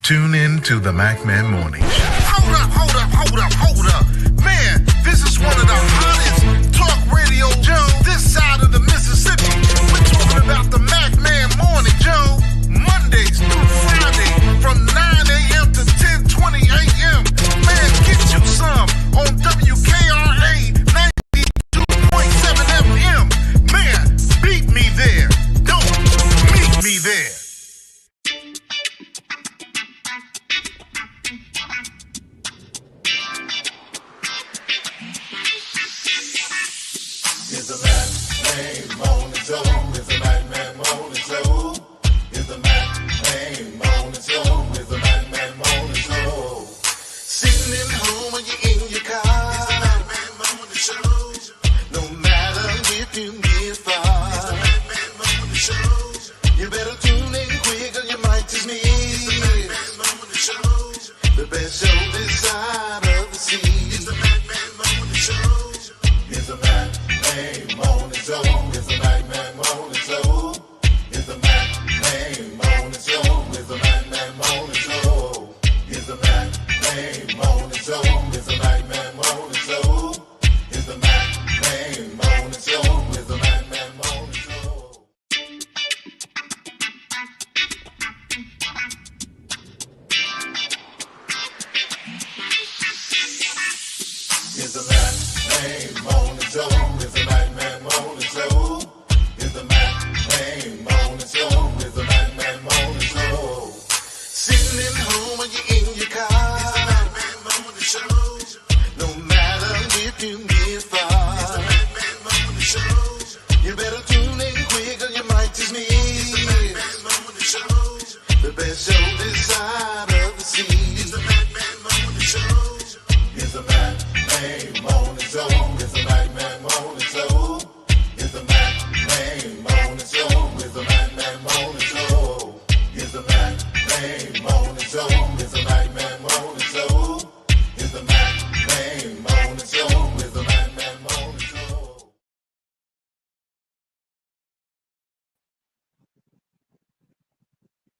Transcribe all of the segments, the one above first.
Tune in to the MacMan Morning Show. Hold up. Man, this is one of the hottest talk radio shows this side of the Mississippi. We're talking about the MacMan Morning Show, Mondays through Friday from 9 a.m. to 10:20 a.m. Man, get you some on WKRA 92.7 FM. Man, beat me there. Don't meet me there. It's a MacMan Morning Show. It's a MacMan Morning Show. It's a MacMan Morning Show. It's a MacMan Morning Show. Sitting at home or you're in your car. It's a MacMan Morning Show. No matter if you get far. It's a MacMan Morning Show. You better tune in quick or you might just miss It's a MacMan Morning Show. the best show this side of the sea. It's a MacMan Morning Show. It's a MacMan Morning Show. It's a MacMan Morning Show. It's a MacMan Morning Show. It's a MacMan Morning Show. It's a MacMan Morning Show. It's a MacMan Morning Show. It's a MacMan Morning Show. It's a MacMan Morning Show. It's a MacMan Morning Show. It's a MacMan Morning Show. It's a MacMan Morning Show. It's a MacMan Morning Show. Sitting at home or you're in your car. It's a MacMan Morning Show. No matter if you get far. It's a MacMan Morning Show. You better tune in quick or you might just It's a miss MacMan Morning Show. the best show this side of the sea. It's a MacMan Morning Show. It's a MacMan Morning Show. It's a MacMan Morning Show. It's a MacMan Morning Show. It's a MacMan Morning Show. It's a MacMan Morning Show. It's a MacMan Morning Show. It's a MacMan Morning Show. It's a MacMan Morning Show.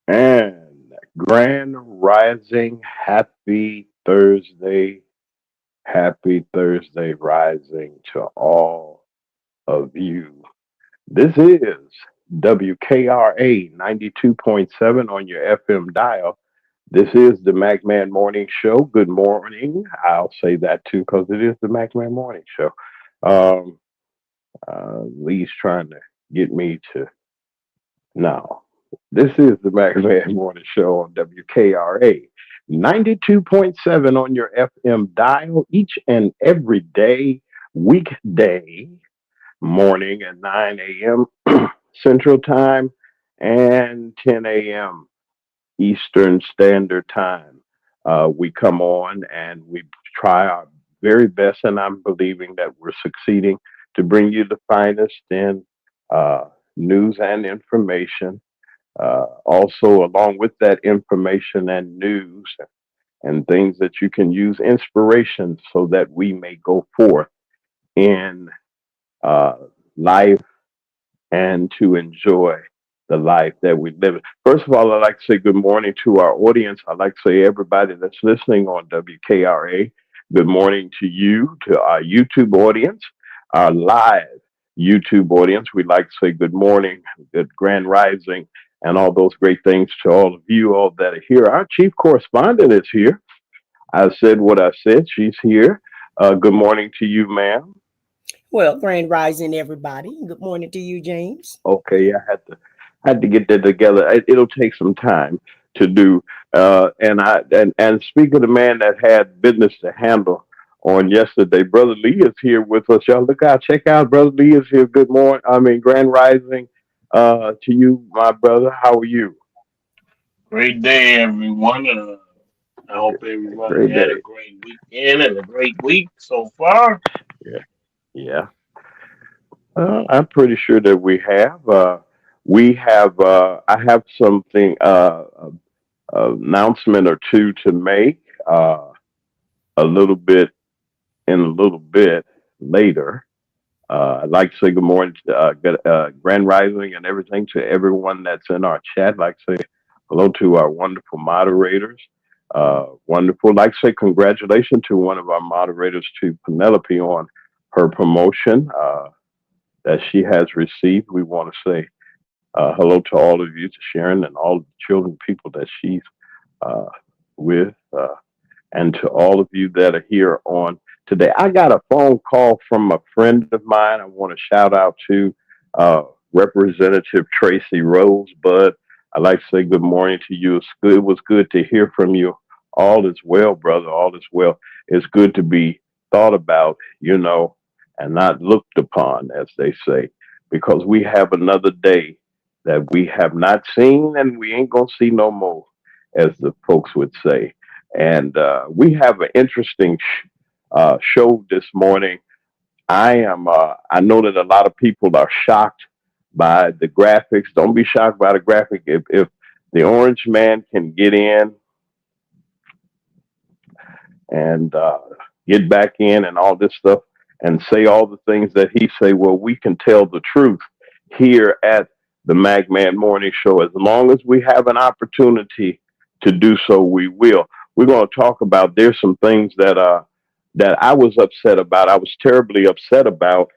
And Grand Rising, happy Thursday rising to all of you. This is WKRA 92.7 on your FM dial. This is the MacMan Morning Show. Good morning. I'll say that too because it is the MacMan Morning Show. Lee's trying to get me to now. This is the MacMan Morning Show on WKRA 92.7 on your FM dial each and every day, weekday morning at 9 a.m. Central Time and 10 a.m. Eastern Standard Time. We come on and we try our very best, and I'm believing that we're succeeding to bring you the finest in news and information. Also, along with that information and news and things that you can use inspiration so that we may go forth in life and to enjoy the life that we live. First of all, I'd like to say good morning to our audience. I'd like to say everybody that's listening on WKRA, good morning to you, to our YouTube audience, our live YouTube audience. We'd like to say good morning, good grand rising, and all those great things to all of you all that are here. Our chief correspondent is here. I said what I said. She's here. Good morning to you, ma'am. Well, grand rising, everybody. Good morning to you, James. Okay, I had to get that together. It'll take some time to do. And speak of the man that had business to handle on yesterday, Brother Lee is here with us. Y'all look out, check out. Brother Lee is here. Good morning. Grand rising to you, my brother. How are you? Great day, everyone. I hope everybody had a great weekend and a great week so far. Yeah. I'm pretty sure that we have. I have something, announcement or two to make a little bit later. I'd like to say good morning, grand rising and everything to everyone that's in our chat. I'd like to say Hello to our wonderful moderators. Wonderful. I'd like to say congratulations to one of our moderators, to Penelope, on her promotion that she has received. We want to say hello to all of you, to Sharon and all the children, people that she's with, and to all of you that are here on today. I got a phone call from a friend of mine. I want to shout out to Representative Tracy Rosebud. I'd like to say good morning to you. It was good to hear from you. All is well, brother. All is well. It's good to be thought about, and not looked upon, as they say, because we have another day that we have not seen and we ain't going to see no more, as the folks would say. And we have an interesting show this morning. I know that a lot of people are shocked by the graphics. Don't be shocked by the graphic. If the orange man can get in and get back in and all this stuff and say all the things that he say, well, we can tell the truth here at the MagMan Morning Show. As long as we have an opportunity to do so, we will. We're going to talk about, there's some things that I was upset about. I was terribly upset about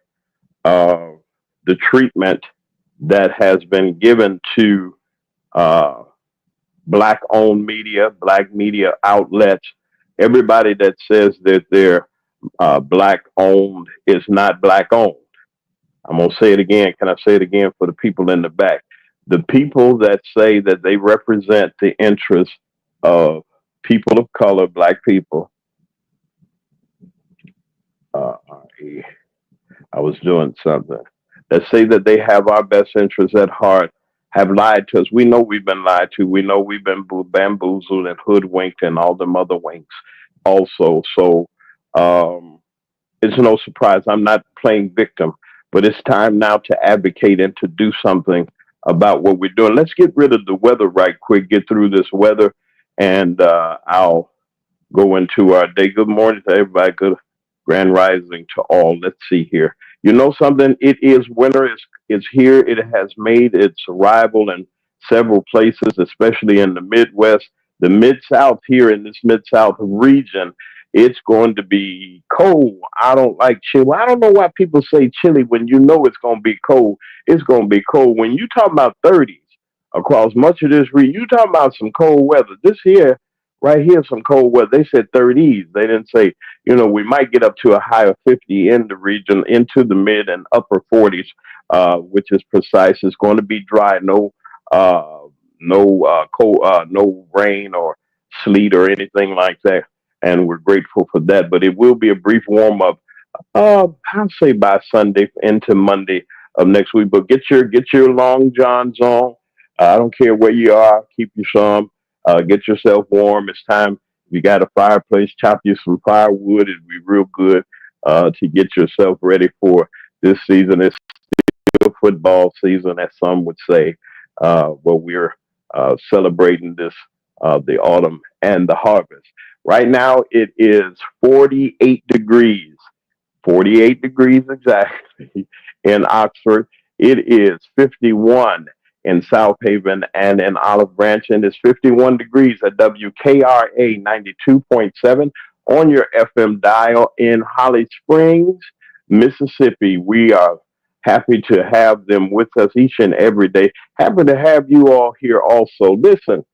the treatment that has been given to Black-owned media, Black media outlets. Everybody that says that they're Black-owned is not Black-owned. I'm going to say it again. Can I say it again for the people in the back? The people that say that they represent the interests of people of color, Black people. I was doing something. That say that they have our best interests at heart have lied to us. We know we've been lied to. We know we've been bamboozled and hoodwinked and all them other winks also. So it's no surprise. I'm not playing victim, but it's time now to advocate and to do something about what we're doing. Let's get rid of the weather right quick, get through this weather, and I'll go into our day. Good morning to everybody. Good grand rising to all. Let's see here. You know something? It is winter. It's here. It has made its arrival in several places, especially in the Midwest, the Mid-South. Here in this Mid-South region, it's going to be cold. I don't like chilly. I don't know why people say chilly when you know it's going to be cold. It's going to be cold. When you talk about 30s across much of this region, you talking about some cold weather. This here, right here, some cold weather. They said 30s. They didn't say, we might get up to a high of 50 in the region, into the mid and upper 40s, which is precise. It's going to be dry. No cold, no rain or sleet or anything like that. And we're grateful for that. But it will be a brief warm up. I'll say by Sunday into Monday of next week. But get your long johns on. I don't care where you are. Keep you some. Get yourself warm. It's time. If you got a fireplace, chop you some firewood. It'd be real good to get yourself ready for this season. It's still football season, as some would say. But we're celebrating this, the autumn and the harvest. Right now, it is 48 degrees. 48 degrees exactly in Oxford. It is 51 in South Haven and in Olive Branch, and it's 51 degrees at WKRA 92.7 on your FM dial in Holly Springs, Mississippi. We are happy to have them with us each and every day. Happy to have you all here also. Listen,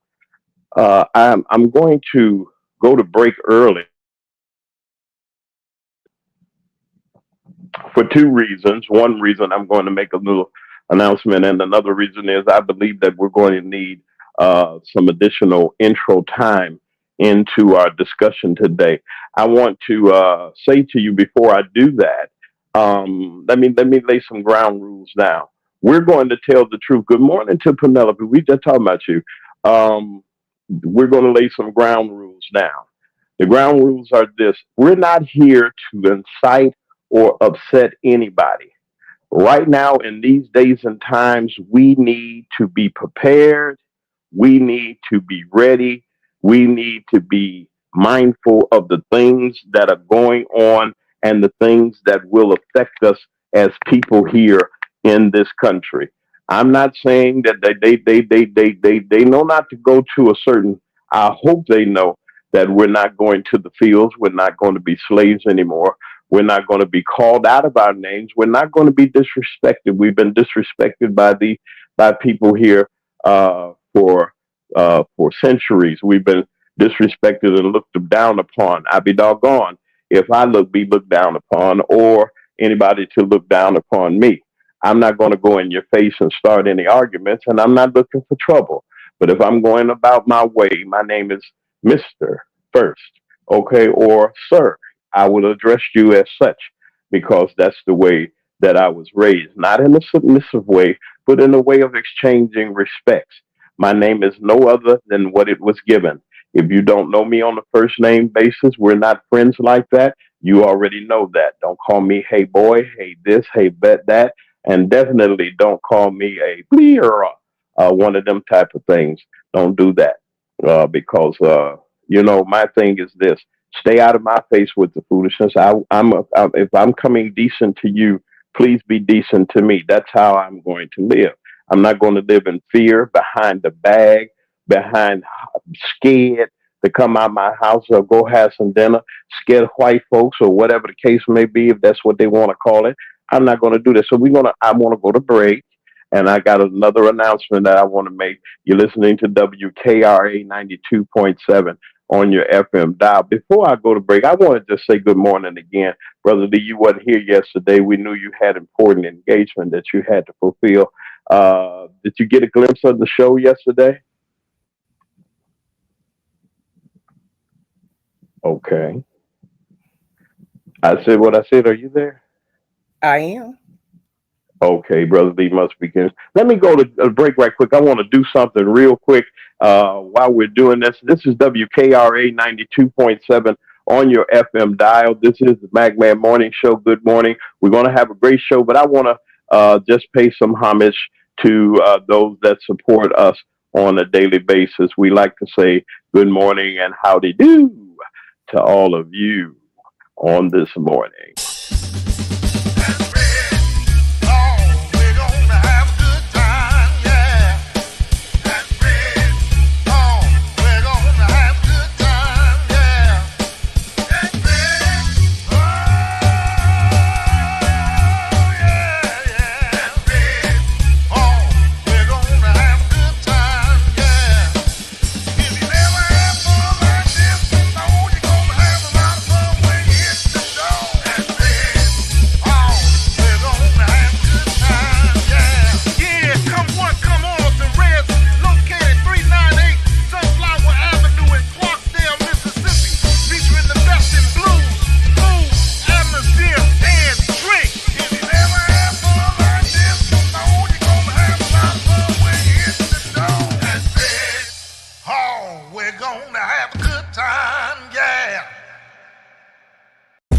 I'm going to go to break early for two reasons. One reason, I'm going to make a little announcement, and another reason is I believe that we're going to need some additional intro time into our discussion today. I want to say to you before I do that, let me lay some ground rules down. We're going to tell the truth. Good morning to Penelope. We just talking about you. We're going to lay some ground rules down. The ground rules are this: we're not here to incite or upset anybody. Right now, in these days and times, we need to be prepared. We need to be ready. We need to be mindful of the things that are going on and the things that will affect us as people here in this country. I'm not saying that they know not to go to a certain. I hope they know that we're not going to the fields. We're not going to be slaves anymore. We're not going to be called out of our names. We're not going to be disrespected. We've been disrespected by people here for centuries. We've been disrespected and looked down upon. I be doggone if I be looked down upon or anybody to look down upon me. I'm not going to go in your face and start any arguments, and I'm not looking for trouble. But if I'm going about my way, my name is Mr. First, okay, or Sir. I will address you as such because that's the way that I was raised, not in a submissive way, but in a way of exchanging respects. My name is no other than what it was given. If you don't know me on a first name basis, we're not friends like that. You already know that. Don't call me hey boy, hey this, hey bet that, and definitely don't call me a bleer, one of them type of things. Don't do that because my thing is this: stay out of my face with the foolishness. If I'm coming decent to you, please be decent to me. That's how I'm going to live. I'm not going to live in fear, behind the bag, behind scared to come out my house or go have some dinner, scared white folks or whatever the case may be, if that's what they want to call it. I'm not going to do that. So I want to go to break. And I got another announcement that I want to make. You're listening to WKRA 92.7 on your FM dial. Before I go to break, I want to just say good morning again. Brother Lee, you wasn't here yesterday. We knew you had important engagement that you had to fulfill. Did you get a glimpse of the show yesterday? Okay. I said what I said. Are you there? I am. Okay, Brother Lee must begin. Let me go to a break right quick. I want to do something real quick while we're doing this. This is WKRA 92.7 on your FM dial. This is the MacMan Morning Show. Good morning. We're going to have a great show, but I want to just pay some homage to those that support us on a daily basis. We like to say good morning and howdy do to all of you on this morning.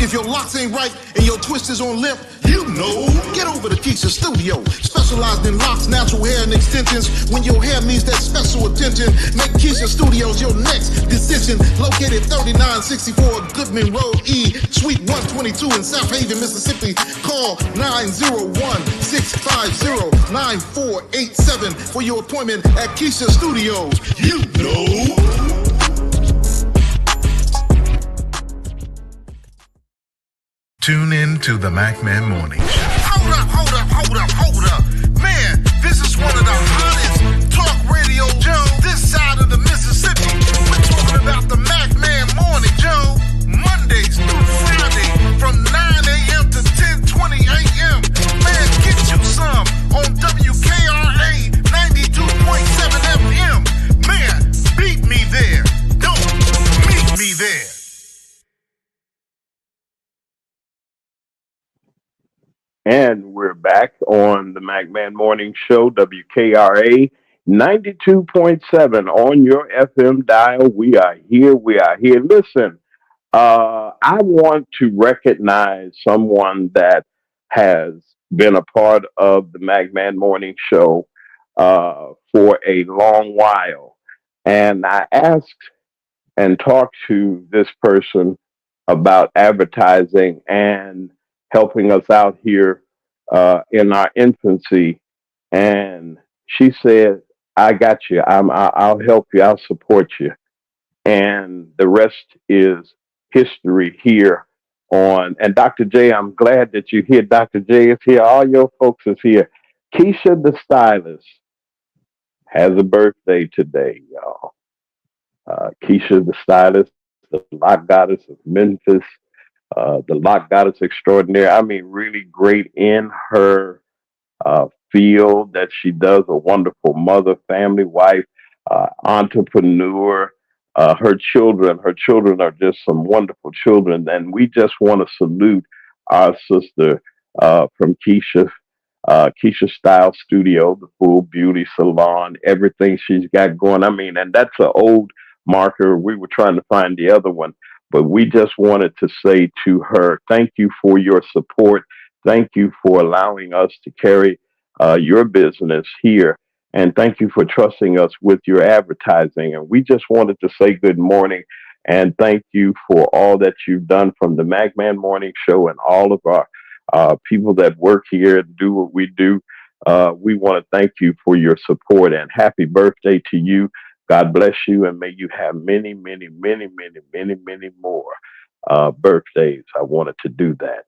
If your locks ain't right and your twist is on limp, you know, get over to Keisha Studio. Specialized in locks, natural hair, and extensions. When your hair needs that special attention, make Keisha Studios your next decision. Located 3964 Goodman Road E, Suite 122 in South Haven, Mississippi. Call 901-650-9487 for your appointment at Keisha Studios. You know. Tune in to the MacMan Morning Show. Hold up. Man, this is one of the hottest talk radio shows this side of the Mississippi. We're talking about the MacMan Morning Show, Mondays through Friday from 9 a.m. to 10:20 a.m. Man, get you some on WKRA 92.7 FM. Man, beat me there. Don't meet me there. And we're back on the MacMan Morning Show, WKRA 92.7 on your FM dial. We are here. Listen, I want to recognize someone that has been a part of the MacMan Morning Show for a long while. And I asked and talked to this person about advertising and helping us out here in our infancy And she said, I got you. I'll help you. I'll support you. And the rest is history here on. And Dr. J, I'm glad that you're here. Dr. J is here. All your folks is here. Keisha the stylist has a birthday today, y'all. Keisha the stylist, the lock goddess of Memphis, the lock goddess extraordinaire. I mean, really great in her field that she does. A wonderful mother, family, wife, entrepreneur. Her children are just some wonderful children, and we just want to salute our sister from Keisha Style Studio, the full beauty salon, everything she's got going. I mean, and that's an old marker. We were trying to find the other one, but we just wanted to say to her, thank you for your support. Thank you for allowing us to carry your business here. And thank you for trusting us with your advertising. And we just wanted to say good morning and thank you for all that you've done from the Magman Morning Show and all of our people that work here and do what we do. We want to thank you for your support and happy birthday to you. God bless you and may you have many, many, many, many, many, many more birthdays. I wanted to do that.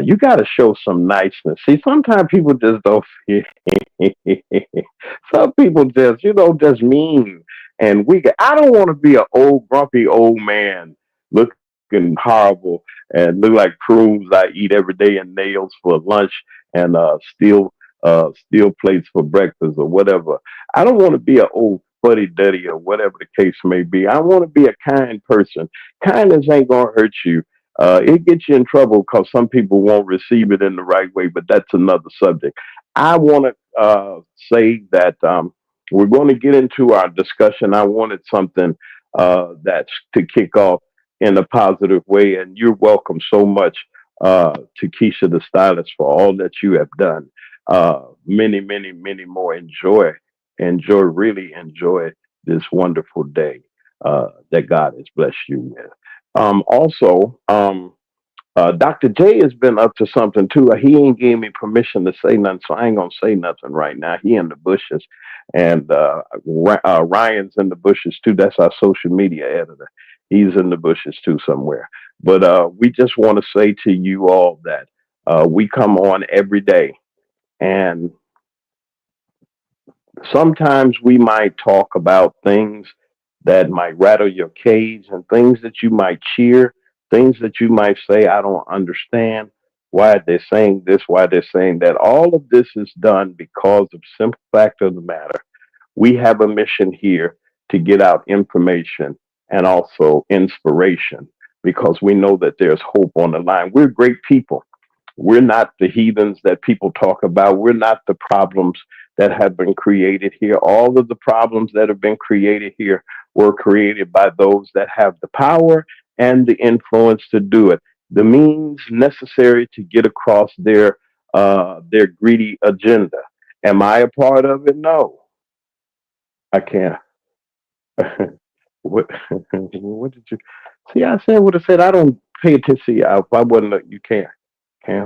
You got to show some niceness. See, sometimes people just don't. Some people just, just mean. And I don't want to be an old, grumpy old man looking horrible and look like prunes I eat every day and nails for lunch and steel plates for breakfast or whatever. I don't want to be an old fuddy duddy or whatever the case may be. I want to be a kind person. Kindness ain't gonna hurt you. It gets you in trouble because some people won't receive it in the right way, but that's another subject. I want to say that we're going to get into our discussion. I wanted something that's to kick off in a positive way, and you're welcome so much to Keisha the stylist for all that you have done. Many, many, many more. Really enjoy this wonderful day that God has blessed you with. Dr. J has been up to something too. He ain't gave me permission to say nothing, so I ain't gonna say nothing right now. He in the bushes, and Ryan's in the bushes too. That's our social media editor. He's in the bushes too somewhere. But we just want to say to you all that we come on every day, and sometimes we might talk about things that might rattle your cage and things that you might cheer, things that you might say, I don't understand why they're saying this, why they're saying that. All of this is done because of simple fact of the matter. We have a mission here to get out information and also inspiration because we know that there's hope on the line. We're great people. We're not the heathens that people talk about. We're not the problems that have been created here. All of the problems that have been created here were created by those that have the power and the influence to do it, the means necessary to get across their greedy agenda. Am I a part of it? No, I can't. what, what did you see? I said would have said I don't pay attention. If I wasn't, you can't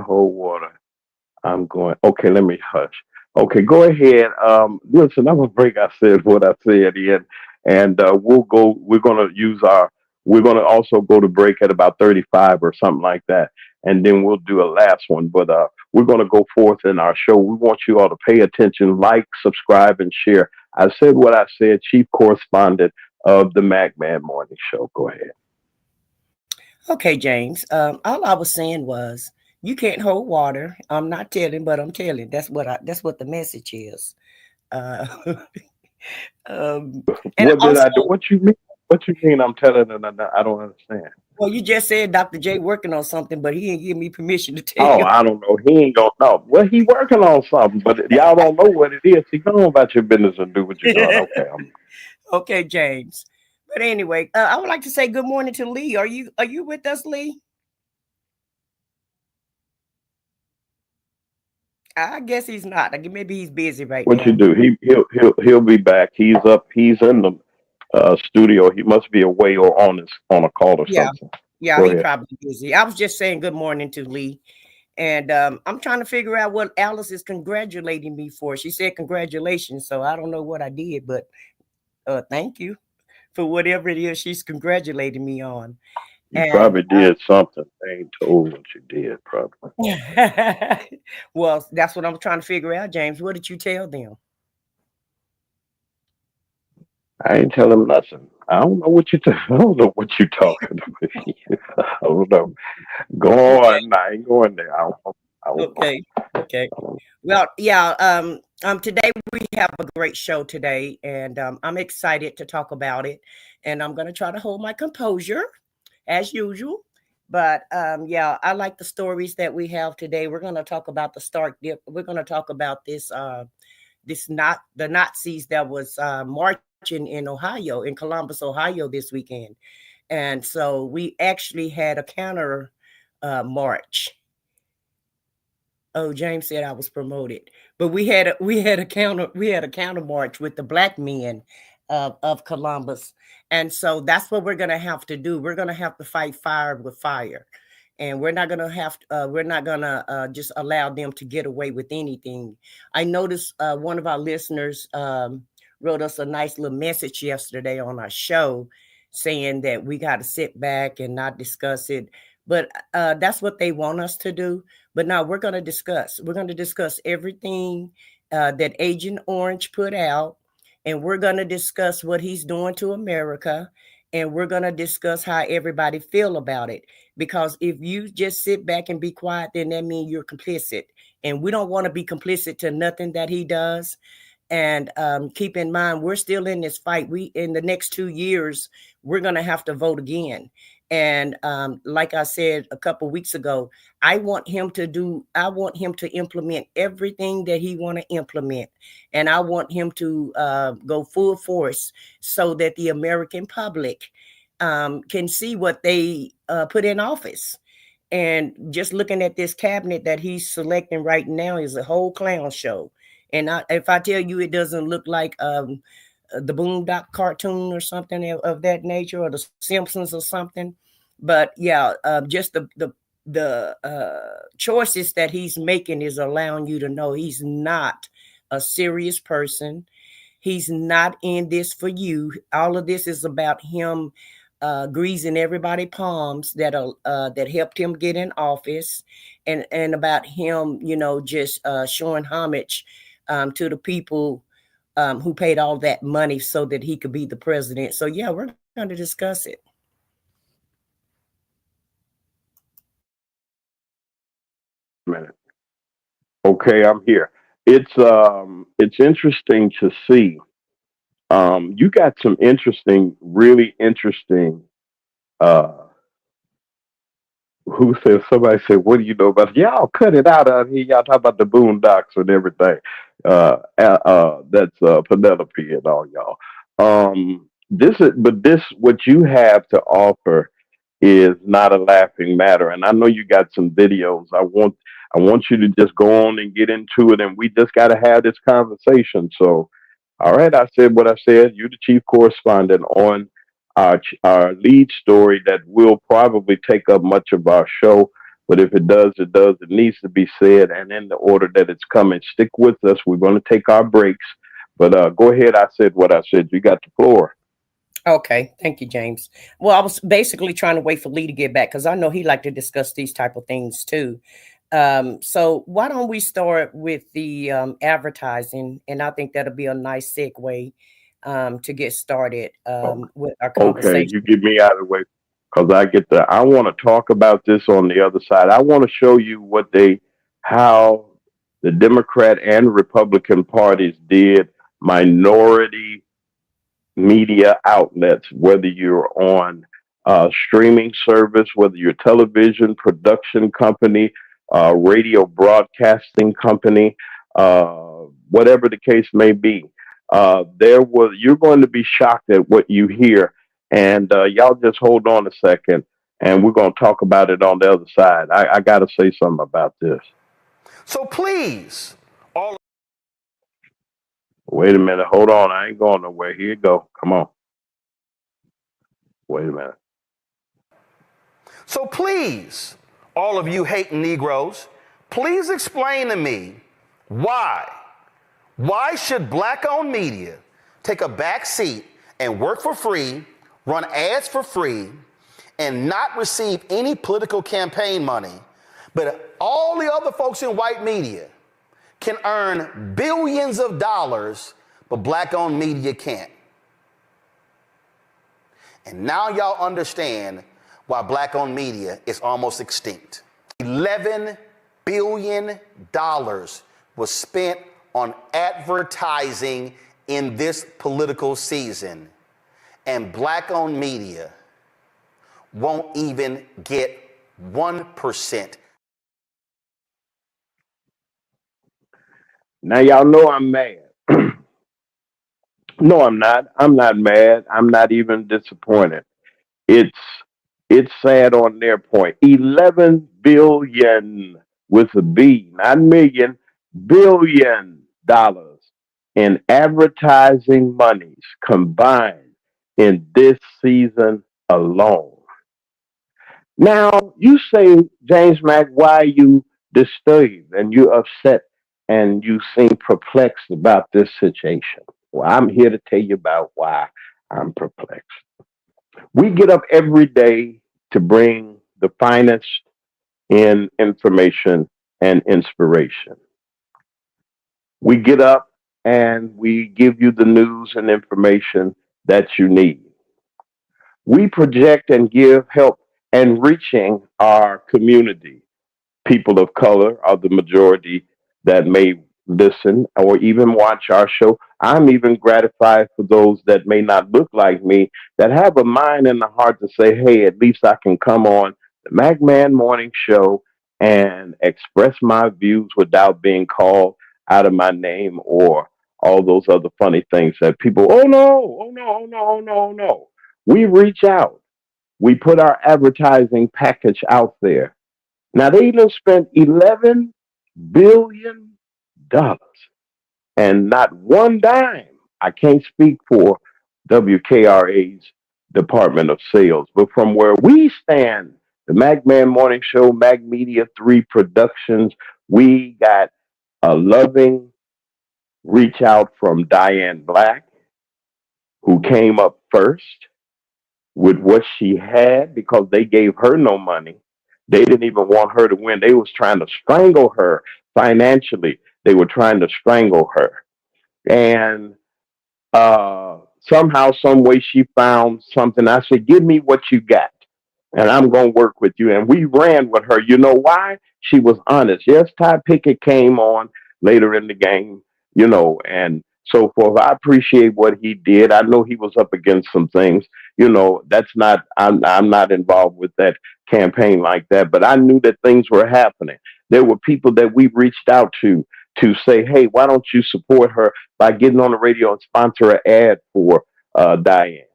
hold water. I'm going. Okay, let me hush. Okay, go ahead. Listen, I'm gonna break. I said what I said in, and we'll go. We're gonna also go to break at about 35 or something like that, and then we'll do a last one. But we're gonna go forth in our show. We want you all to pay attention, like, subscribe, and share. I said what I said. Chief correspondent of the Magman Morning Show. Go ahead. Okay, James. All I was saying was you can't hold water. I'm not telling, but I'm telling. That's what the message is. And what did also, I do? What you mean? What you mean? I'm telling them. I don't understand. well, you just said Dr. J working on something, but he didn't give me permission to tell Oh, you. I don't know. He ain't gonna know. Well, he working on something, but y'all don't know what it is. See, go on about your business and do what you're doing. Okay. Okay, James. But anyway, I would like to say good morning to Lee. Are you with us, Lee? I guess he's not. Maybe he's busy right now. What you do? He'll be back. He's up. He's in the studio. He must be away or on a call or something. Yeah, Go he's ahead. probably busy. I was just saying good morning to Lee. And I'm trying to figure out what Alice is congratulating me for. She said congratulations, so I don't know what I did, but thank you for whatever it is she's congratulating me on. You And probably did something. They ain't told what you did, probably. well, that's what I'm trying to figure out, James. What did you tell them? I ain't tell him nothing. I don't know what you. I don't know what you talking about. I don't know. Go Okay, on. I ain't going there. I don't know. okay, okay. Well, yeah. Today we have a great show today, and I'm excited to talk about it. And I'm gonna try to hold my composure, as usual. But yeah, I like the stories that we have today. We're gonna talk about the Stark dip. We're gonna talk about this not the Nazis that was marching in Ohio, in Columbus, Ohio this weekend. And so we actually had a counter march. Oh, James said I was promoted, but we had a counter march with the black men of Columbus, and so that's what we're gonna have to do. We're gonna have to fight fire with fire, and we're not gonna just allow them to get away with anything. I noticed one of our listeners wrote us a nice little message yesterday on our show, saying that we got to sit back and not discuss it. But that's what they want us to do. But now we're going to discuss. We're going to discuss everything that Agent Orange put out, and we're going to discuss what he's doing to America, and we're going to discuss how everybody feel about it. Because if you just sit back and be quiet, then that means you're complicit, and we don't want to be complicit to nothing that he does. And keep in mind, we're still in this fight. In the next 2 years, we're going to have to vote again. And like I said a couple weeks ago, I want him to implement everything that he want to implement. And I want him to go full force so that the American public can see what they put in office. And just looking at this cabinet that he's selecting right now is a whole clown show. And if I tell you it doesn't look like the Boondock cartoon or something of that nature, or the Simpsons or something, but yeah, just the choices that he's making is allowing you to know he's not a serious person. He's not in this for you. All of this is about him greasing everybody's palms that helped him get in office, and about him, just showing homage to the people who paid all that money so that he could be the president. So yeah, we're going to discuss it. Minute. Okay, I'm here. It's interesting to see. You got some really interesting. Who said? Somebody said, "What do you know about?" Y'all cut it out here. Y'all talk about the boondocks and everything. That's Penelope and all y'all. This what you have to offer is not a laughing matter. And I know you got some videos. I want you to just go on and get into it, and we just got to have this conversation. So, all right, I said what I said. You're the chief correspondent on our lead story that will probably take up much of our show. But if it does, it does. It needs to be said, and in the order that it's coming. Stick with us. We're going to take our breaks. But go ahead. I said what I said. You got the floor. Okay, thank you, James. Well, I was basically trying to wait for Lee to get back because I know he like to discuss these type of things too. So why don't we start with the advertising, and I think that'll be a nice segue to get started with our conversation. Okay, you get me out of the way because I want to talk about this on the other side. I want to show you how the Democrat and Republican parties did minority media outlets, whether you're on streaming service, whether you're a television production company, radio broadcasting company, whatever the case may be. You're going to be shocked at what you hear. And y'all just hold on a second, and we're going to talk about it on the other side. I got to say something about this. So please, Wait a minute. Hold on. I ain't going nowhere. Here you go. Come on. Wait a minute. So please, all of you hating Negroes, please explain to me why. Why should black-owned media take a back seat and work for free, run ads for free, and not receive any political campaign money, but all the other folks in white media can earn billions of dollars, but black-owned media can't? And now y'all understand why black-owned media is almost extinct. $11 billion was spent on advertising in this political season, and black-owned media won't even get 1%. Now y'all know I'm mad. No, I'm not. I'm not mad. I'm not even disappointed. It's it's sad on their point. 11 billion with a B, not million, $1 billion in advertising monies combined in this season alone. Now, you say, James Mack, why you disturbed and you upset and you seem perplexed about this situation? Well, I'm here to tell you about why I'm perplexed. We get up every day to bring the finest in information and inspiration. We get up and we give you the news and information that you need. We project and give help and reaching our community. People of color are the majority that may listen or even watch our show. I'm even gratified for those that may not look like me that have a mind and a heart to say, hey, at least I can come on the McMahon Morning Show and express my views without being called out of my name or all those other funny things that people, oh no, oh no, oh no, oh no, oh no. We reach out. We put our advertising package out there. Now they even spent $11 billion and not one dime. I can't speak for WKRA's Department of Sales, but from where we stand, the McMahon Morning Show, Mag Media 3 Productions, we got a loving reach out from Diane Black, who came up first with what she had because they gave her no money. They didn't even want her to win. They was trying to strangle her financially. They were trying to strangle her. And somehow, some way, she found something. I said, give me what you got, and I'm going to work with you. And we ran with her. You know why? She was honest. Yes, Ty Pickett came on later in the game, and so forth. I appreciate what he did. I know he was up against some things. That's not, I'm not involved with that campaign like that, but I knew that things were happening. There were people that we reached out to say, hey, why don't you support her by getting on the radio and sponsor an ad for Diane?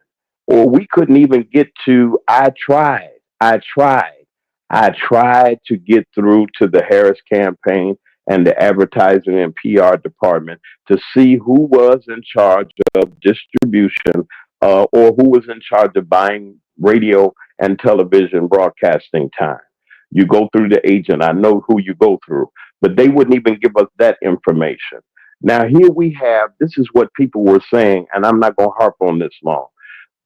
Or we couldn't even get to, I tried to get through to the Harris campaign and the advertising and PR department to see who was in charge of distribution or who was in charge of buying radio and television broadcasting time. You go through the agent. I know who you go through, but they wouldn't even give us that information. Now, here we have, this is what people were saying, and I'm not going to harp on this long.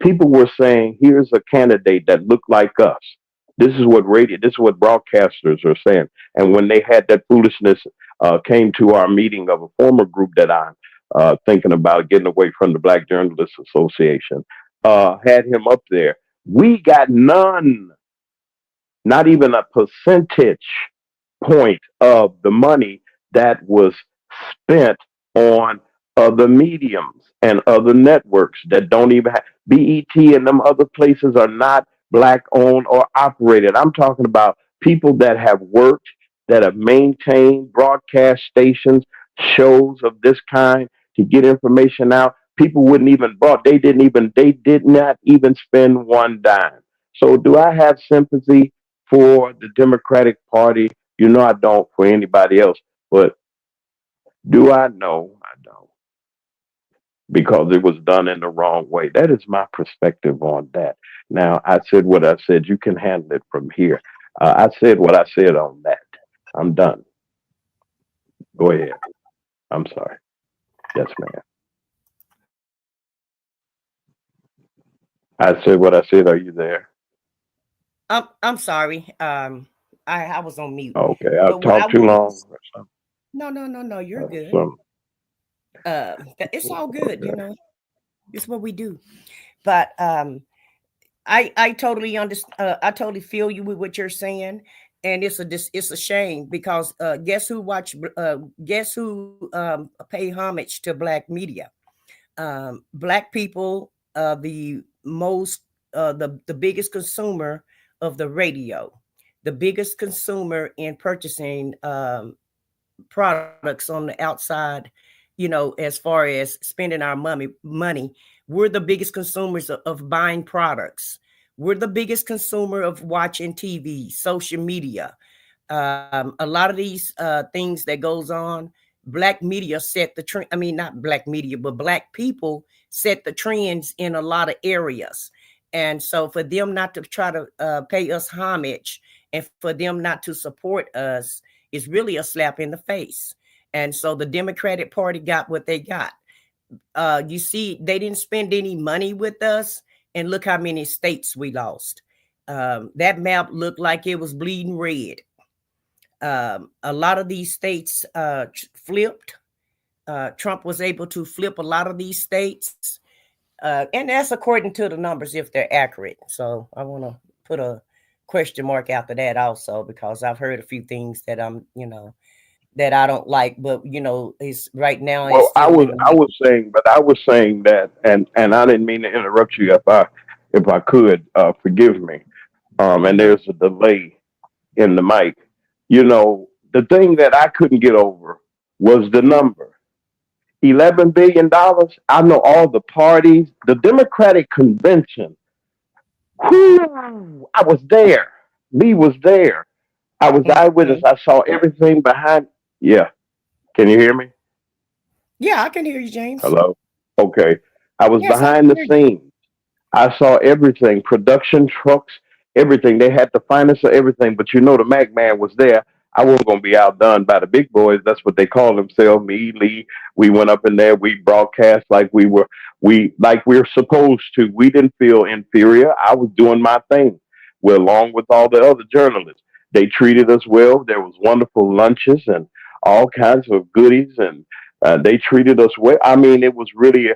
People were saying, here's a candidate that looked like us. This is what broadcasters are saying. And when they had that foolishness, came to our meeting of a former group that I'm thinking about getting away from, the Black Journalists Association, had him up there. We got none, not even a percentage point of the money that was spent on other mediums and other networks that don't even have BET, and them other places are not black owned or operated. I'm talking about people that have worked, that have maintained broadcast stations, shows of this kind to get information out. People wouldn't even they did not even spend one dime. So do I have sympathy for the Democratic Party? I don't for anybody else, but do I? No, I don't, because it was done in the wrong way. That is my perspective on that. Now, I said what I said. You can handle it from here. I said what I said on that. I'm done. Go ahead. I'm sorry. Yes, ma'am. I said what I said. Are you there? I'm sorry. I was on mute. Okay. I've But what I talked too wanted to long. s- no, you're good. Some, It's all good, okay. It's what we do. But I totally understand. I totally feel you with what you're saying, and it's a shame because guess who pay homage to black media? Black people, the most the biggest consumer of the radio, the biggest consumer in purchasing products on the outside, as far as spending our money. We're the biggest consumers of buying products. We're the biggest consumer of watching TV, social media. A lot of these things that goes on, black media set the trend. I mean, not black media, but black people set the trends in a lot of areas. And so for them not to try to pay us homage and for them not to support us is really a slap in the face. And so the Democratic Party got what they got. You see, they didn't spend any money with us, and look how many states we lost. That map looked like it was bleeding red. A lot of these states flipped. Trump was able to flip a lot of these states, and that's according to the numbers if they're accurate. So I want to put a question mark after that also because I've heard a few things that that I don't like, but it's right now it's Well, still looking I like. was saying, but I was saying that, and I didn't mean to interrupt you. If I could, forgive me. And Mhm. there's a delay in the mic. The thing that I couldn't get over was the number. $11 billion. I know all the parties, the Democratic convention. Whew, I was there. Lee was there. I was eyewitness. Mhm. I saw everything behind. Yeah. Can you hear me? Yeah, I can hear you, James. Hello? Okay. I was Yes, I behind can the hear you. scenes. I saw everything, production trucks, everything. They had the finest of everything, but the Mac man was there. I wasn't going to be outdone by the big boys. That's what they call themselves. Me, Lee, we went up in there. We broadcast like we're supposed to. We didn't feel inferior. I was doing my thing, well, along with all the other journalists. They treated us well. There was wonderful lunches and all kinds of goodies, and they treated us well. I mean, it was really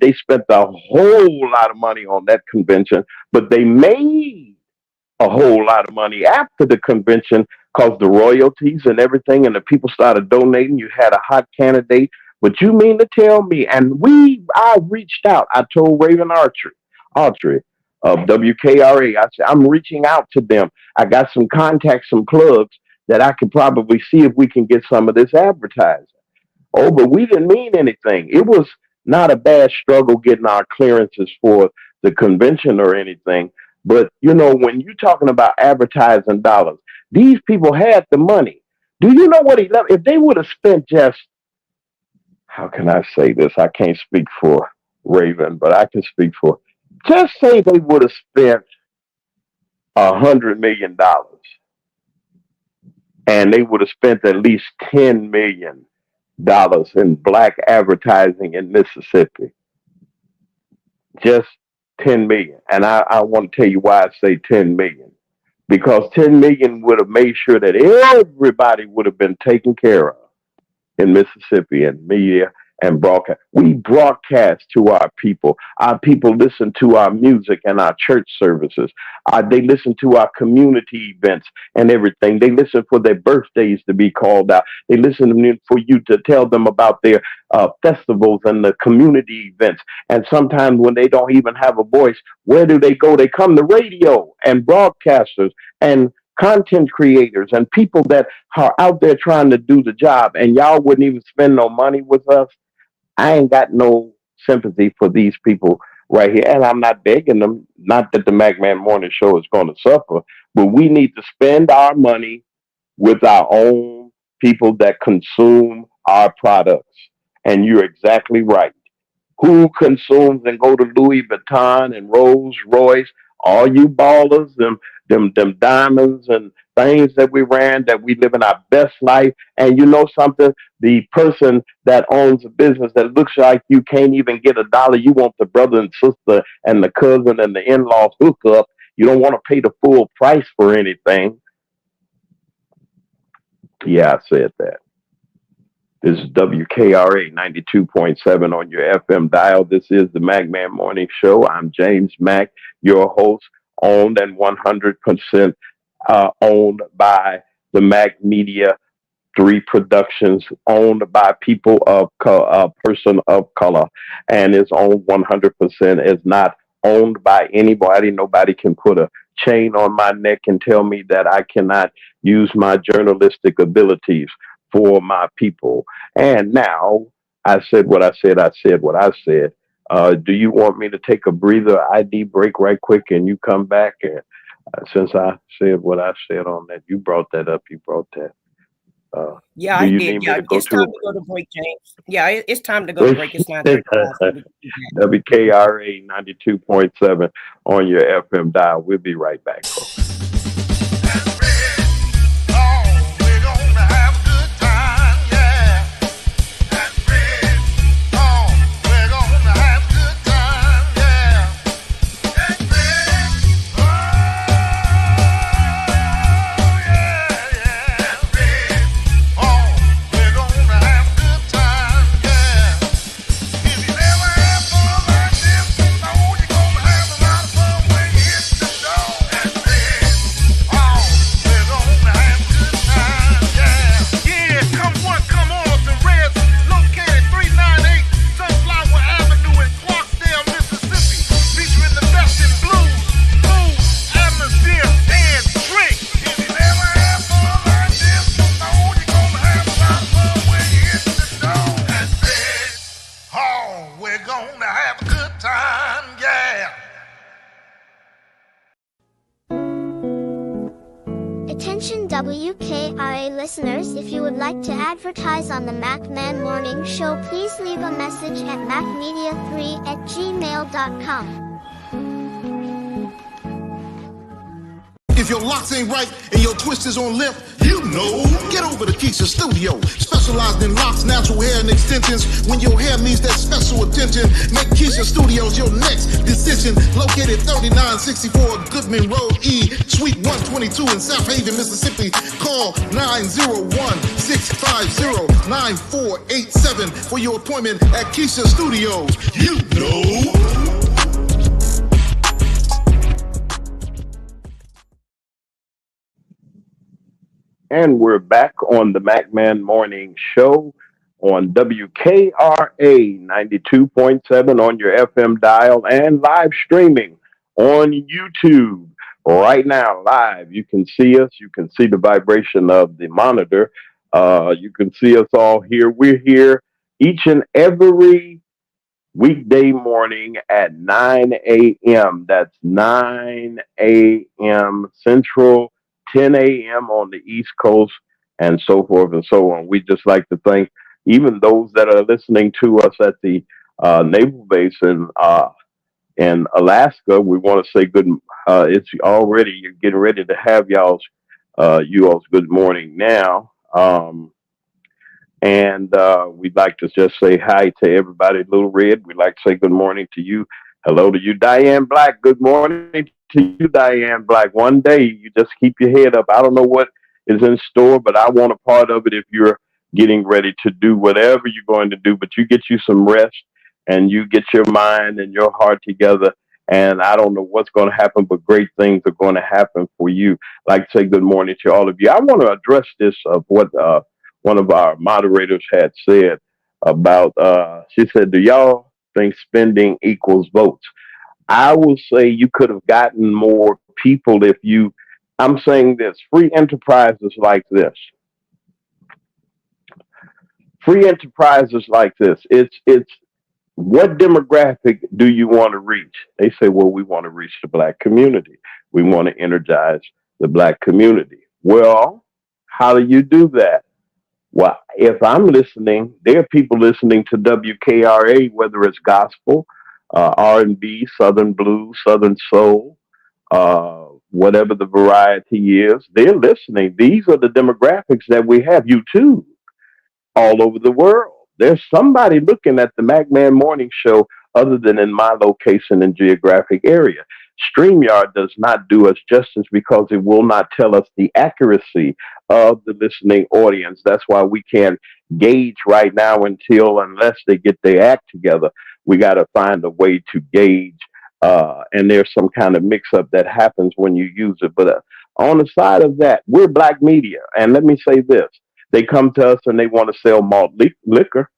they spent a whole lot of money on that convention, but they made a whole lot of money after the convention because the royalties and everything, and the people started donating. You had a hot candidate, but you mean to tell me? And I reached out. I told Raven Autry of WKRA. I said I'm reaching out to them. I got some contacts, some clubs that I could probably see if we can get some of this advertising. Oh, but we didn't mean anything. It was not a bad struggle getting our clearances for the convention or anything. But when you're talking about advertising dollars, these people had the money. Do you know what if they would have spent just, how can I say this? I can't speak for Raven, but I can speak for, just say they would have spent $100 million and they would have spent at least $10 million in black advertising in Mississippi. Just 10 million. And I want to tell you why I say 10 million. Because 10 million would have made sure that everybody would have been taken care of in Mississippi and media and broadcast. We broadcast to our people. Our people listen to our music and our church services. They listen to our community events and everything. They listen for their birthdays to be called out. They listen for you to tell them about their festivals and the community events. And sometimes when they don't even have a voice, where do they go? They come to radio and broadcasters and content creators and people that are out there trying to do the job, and y'all wouldn't even spend no money with us. I ain't got no sympathy for these people right here, and I'm not begging them. Not that the McMahon Morning Show is going to suffer, but we need to spend our money with our own people that consume our products. And you're exactly right. Who consumes and go to Louis Vuitton and Rolls Royce? All you ballers, them diamonds and things that we ran, that we live in our best life. And you know something? The person that owns a business that looks like you can't even get $1, you want the brother and sister and the cousin and the in-laws hook up. You don't want to pay the full price for anything. Yeah, I said that. This is WKRA 92.7 on your FM dial. This is the MacMan Morning Show. I'm James Mack, your host, owned and 100% owned by the Mac Media 3 Productions, owned by people of person of color, and is owned 100%. Is not owned by anybody. Nobody can put a chain on my neck and tell me that I cannot use my journalistic abilities for my people. And now I said what I said. I said what I said. Do you want me to take a breather ID break right quick and you come back? And since I said what I said on that, you brought that up. You brought that. Yeah, I did. Yeah, it's time to go to break, James. Yeah, it's time to go to break. It's 9:35. WKRA 92.7 on your FM dial. We'll be right back, folks. Attention WKRA listeners, if you would like to advertise on the MacMan Morning Show, please leave a message at macmedia3@gmail.com. If your locks ain't right and your twist is on limp, you know, get over to Keisha Studio. Specialized in locks, natural hair, and extensions. When your hair needs that special attention, make Keisha Studios your next decision. Located 3964 Goodman Road E, Suite 122 in South Haven, Mississippi. Call 901-650-9487 for your appointment at Keisha Studios. You know. And we're back on the MacMan Morning Show on WKRA 92.7 on your FM dial and live streaming on YouTube right now. Live, you can see us. You can see the vibration of the monitor. You can see us all here. We're here each and every weekday morning at 9 a.m. That's 9 a.m. Central, 10 a.m. on the East Coast, and so forth and so on. We just like to thank even those that are listening to us at the naval base in Alaska. We want to say good. It's already, you're getting ready to have y'all's good morning now. And we'd like to just say hi to everybody. Little Red, we'd like to say good morning to you. Hello to you, Diane Black. Good morning to you, Diane Black. One day, you just keep your head up. I don't know what is in store, but I want a part of it if you're getting ready to do whatever you're going to do. But you get you some rest and you get your mind and your heart together. And I don't know what's going to happen, but great things are going to happen for you. I'd like to say good morning to all of you. I want to address this of what one of our moderators had said about, she said, do y'all think spending equals votes? I will say you could have gotten more people if you, I'm saying this, free enterprises like this. Free enterprises like this, it's what demographic do you want to reach? They say, well, we want to reach the Black community. We want to energize the Black community. Well, how do you do that? Well, if I'm listening, there are people listening to WKRA, whether it's gospel, R&B, Southern blues, Southern soul, whatever the variety is, they're listening. These are the demographics that we have. YouTube all over the world. There's somebody looking at the MacMan Morning Show other than in my location and geographic area. StreamYard does not do us justice because it will not tell us the accuracy of the listening audience. That's why we can't gauge right now unless they get their act together. We got to find a way to gauge. And there's some kind of mix up that happens when you use it. But on the side of that, we're black media. And let me say this. They come to us and they want to sell malt liquor.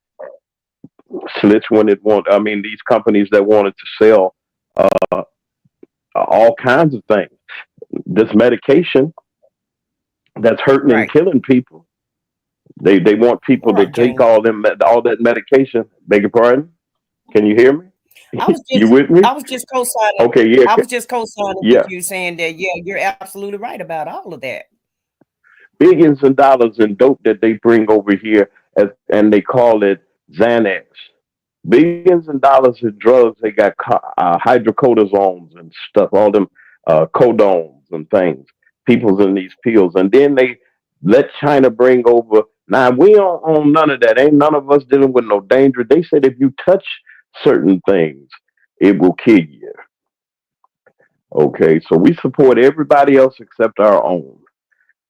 Slits when it want. I mean, these companies that wanted to sell all kinds of things. This medication that's hurting and killing people. They want people to take all that medication. Beg your pardon? Can you hear me? You with me? I was just co-signing. Okay, yeah. I was just co-signing with you, saying that you're absolutely right about all of that. Billions of dollars in dope that they bring over here, and they call it Xanax. Billions of dollars in drugs. They got hydrocortisones and stuff, all them codones and things. People's in these pills, and then they let China bring over. Now we don't own none of that. Ain't none of us dealing with no danger. They said if you touch certain things, it will kill you. Okay, so we support everybody else except our own.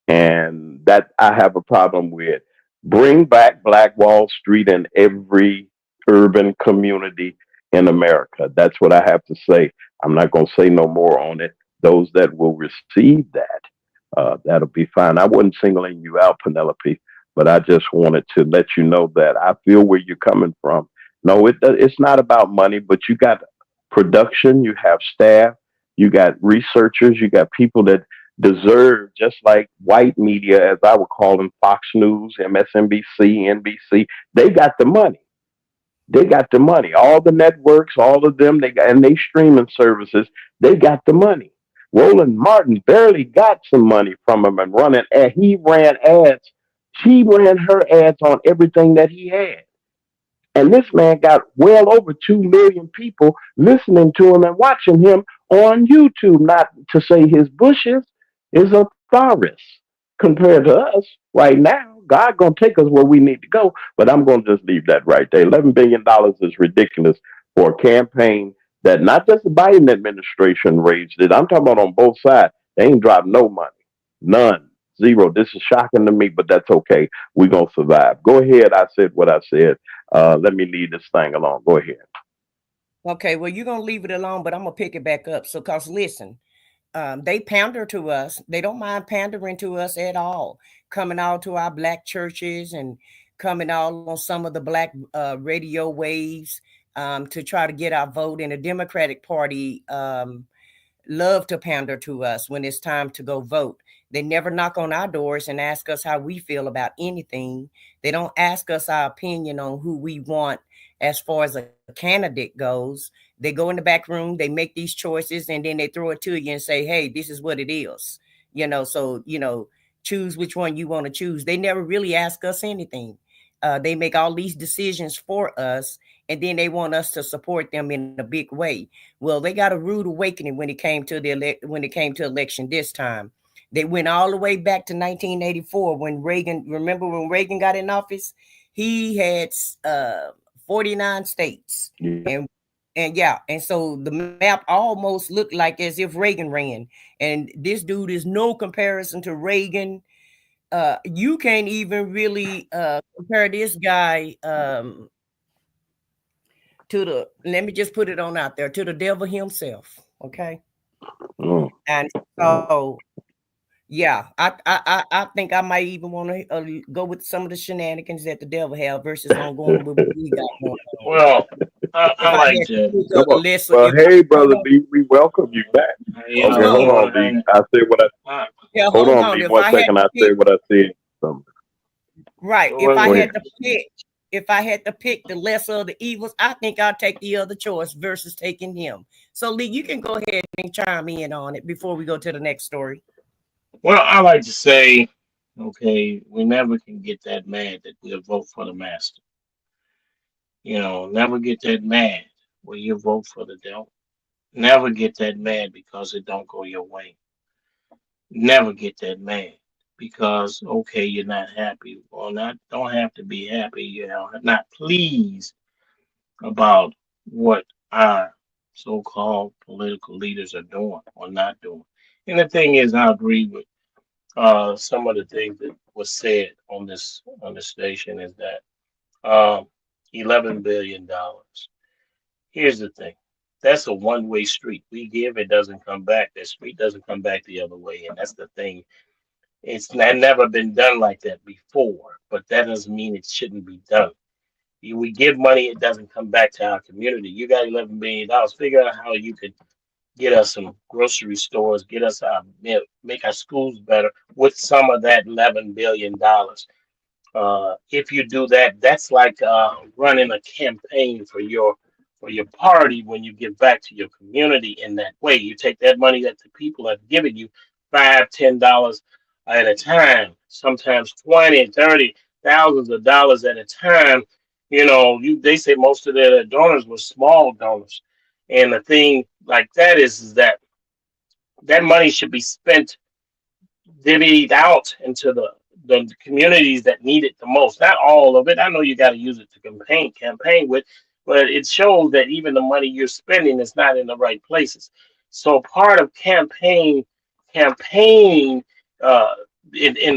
And that I have a problem with. Bring back Black Wall Street in every urban community in America. That's what I have to say. I'm not going to say no more on it. Those that will receive that, that'll be fine. I wasn't singling you out, Penelope, but I just wanted to let you know that I feel where you're coming from. No, it's not about money, but you got production, you have staff, you got researchers, you got people that deserve, just like white media, as I would call them, Fox News, MSNBC, NBC. They got the money. They got the money. All the networks, all of them, and they streaming services, they got the money. Roland Martin barely got some money from him and running. He ran ads. She ran her ads on everything that he had. And this man got well over 2 million people listening to him and watching him on YouTube. Not to say his bushes is a Taurus compared to us right now. God gonna take us where we need to go, but I'm gonna just leave that right there. $11 billion is ridiculous for a campaign that not just the Biden administration raised it. I'm talking about on both sides. They ain't dropped no money, none, zero. This is shocking to me, but that's okay. We're gonna survive. Go ahead. I said what I said. Let me leave this thing alone. Go ahead. Okay, well, you're gonna leave it alone, but I'm gonna pick it back up. So, cause listen. They pander to us. They don't mind pandering to us at all. Coming out to our black churches and coming out on some of the black radio waves to try to get our vote. And the Democratic Party love to pander to us when it's time to go vote. They never knock on our doors and ask us how we feel about anything. They don't ask us our opinion on who we want as far as a candidate goes. They go in the back room, they make these choices, and then they throw it to you and say, hey, this is what it is. So, choose which one you want to choose. They never really ask us anything. They make all these decisions for us, and then they want us to support them in a big way. Well, they got a rude awakening when it came to election this time. They went all the way back to 1984 when Reagan, remember when Reagan got in office, he had 49 states. Yeah. And so the map almost looked like as if Reagan ran. And this dude is no comparison to Reagan. You can't even really compare this guy to let me just put it on out there, to the devil himself. Okay. And so yeah, I think I might even want to go with some of the shenanigans that the devil have versus on going with what we got going on. Well, I like that. Well, hey, brother B, we welcome you back. Okay, hold on, B. I said what I. Hold on, B. 1 second. I said what I said. Right. If I had to pick the lesser of the evils, I think I'll take the other choice versus taking him. So, Lee, you can go ahead and chime in on it before we go to the next story. Well, I like to say, okay, we never can get that mad that we'll vote for the master. Never get that mad when you vote for the devil. Never get that mad because it don't go your way. never get that mad because okay, you're not happy. Well, not don't have to be happy. You know, not pleased about what our so-called political leaders are doing or not doing. And the thing is, I agree with some of the things that was said on this station is that $11 billion. Here's the thing. That's a one-way street. We give, it doesn't come back. That street doesn't come back the other way. And that's the thing. Never been done like that before, but that doesn't mean it shouldn't be done. We give money, it doesn't come back to our community. You got $11 billion. Figure out how you could get us some grocery stores, get us our milk, make our schools better with some of that $11 billion. If you do that, that's like running a campaign for your party when you give back to your community in that way. You take that money that the people have given you, $5, $10 at a time, sometimes 20, 30, thousands of dollars at a time. You know, they say most of their donors were small donors. And the thing like that is that money should be spent, divvied out into the communities that need it the most. Not all of it. I know you got to use it to campaign with, but it shows that even the money you're spending is not in the right places. So part of campaigning in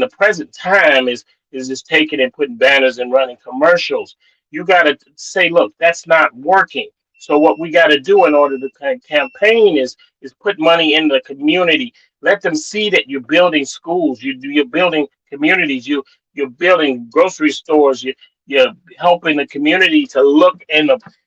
the present time is just taking and putting banners and running commercials. You got to say, look, that's not working. So what we got to do in order to campaign is put money in the community. Let them see that you're building schools, you're building communities, you're building grocery stores, you're helping the community to look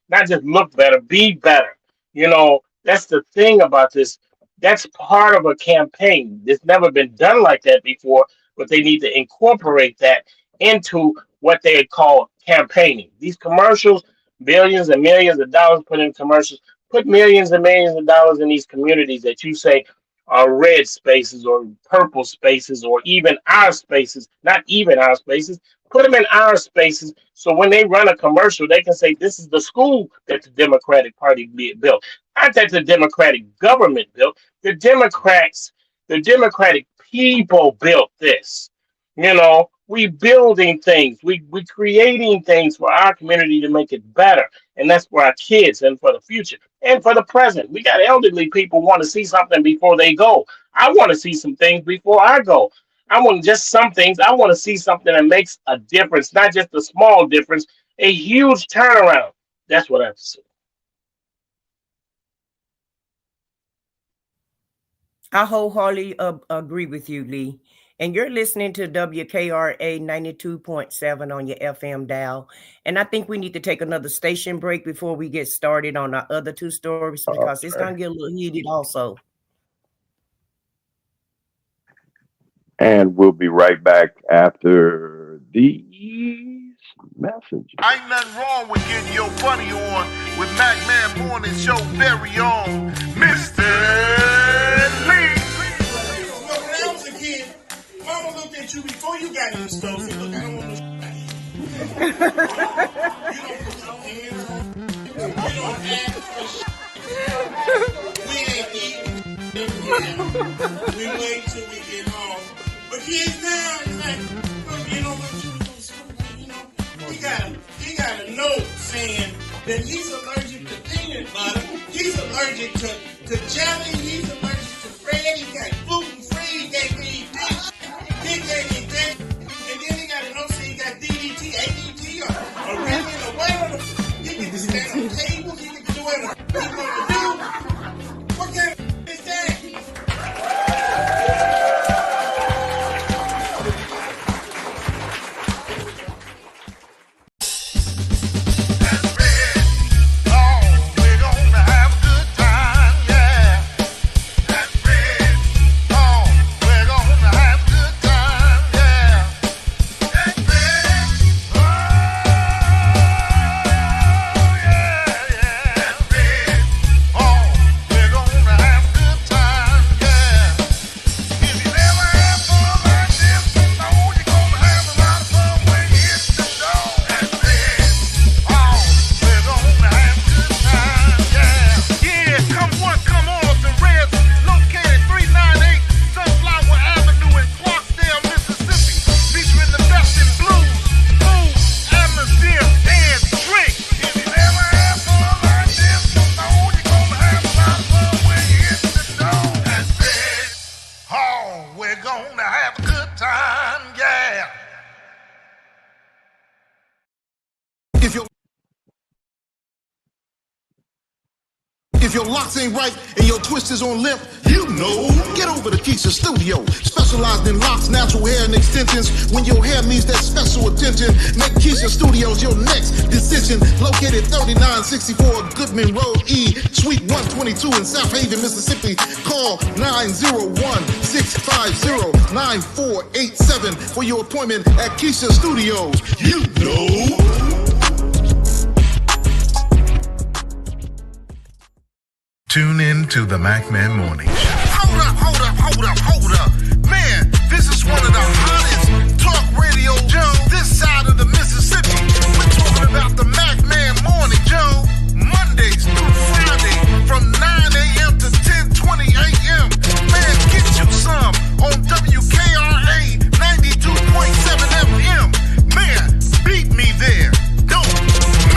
not just look better, be better. You know, that's the thing about this. That's part of a campaign. It's never been done like that before, but they need to incorporate that into what they call campaigning. These commercials, billions and millions of dollars put in commercials, put millions and millions of dollars in these communities that you say are red spaces or purple spaces or even our spaces, not even our spaces. Put them in our spaces so when they run a commercial, they can say this is the school that the Democratic Party built. Not that the Democratic government built. The Democratic people built this. You know, we building things, we creating things for our community to make it better. And that's for our kids and for the future and for the present. We got elderly people want to see something before they go. I want to see some things before I go. I want just some things. I want to see something that makes a difference, not just a small difference, a huge turnaround. That's what I have to say. I wholeheartedly agree with you, Lee. And you're listening to WKRA 92.7 on your FM dial. And I think we need to take another station break before we get started on our other two stories because it's going to get a little heated also. And we'll be right back after these messages. Ain't nothing wrong with getting your bunny on with Mac Man Morning Show very own Mr. Lee. When I was a kid, Mama looked at you before you got in the stove. Said, look, I don't want no shit. You don't put your hands on. You don't ask for shit. We ain't eating. We wait till we get home. But kids now, it's like, look, you know what you do? You know, he got a note saying that he's allergic to peanut butter. He's allergic to jelly. He's allergic to bread. He got gluten free. He gave me this. He gave me that. And then he got a note saying he got DDT, ADT, or regular, whatever. He can stand on tables. He can do whatever he want to do. What kind of is that? If your locks ain't right and your twist is on limp, you know. Get over to Keisha Studio. Specialized in locks, natural hair, and extensions. When your hair needs that special attention, make Keisha Studios your next decision. Located 3964 Goodman Road E, Suite 122 in South Haven, Mississippi. Call 901-650-9487 for your appointment at Keisha Studios. You know. Tune in to the MacMan Morning Show. Hold up. Man, this is one of the hottest talk radio shows this side of the Mississippi. We're talking about the MacMan Morning Show, Mondays through Friday from 9 a.m. to 10:20 a.m. Man, get you some on WKRA 92.7 FM. Man, beat me there. Don't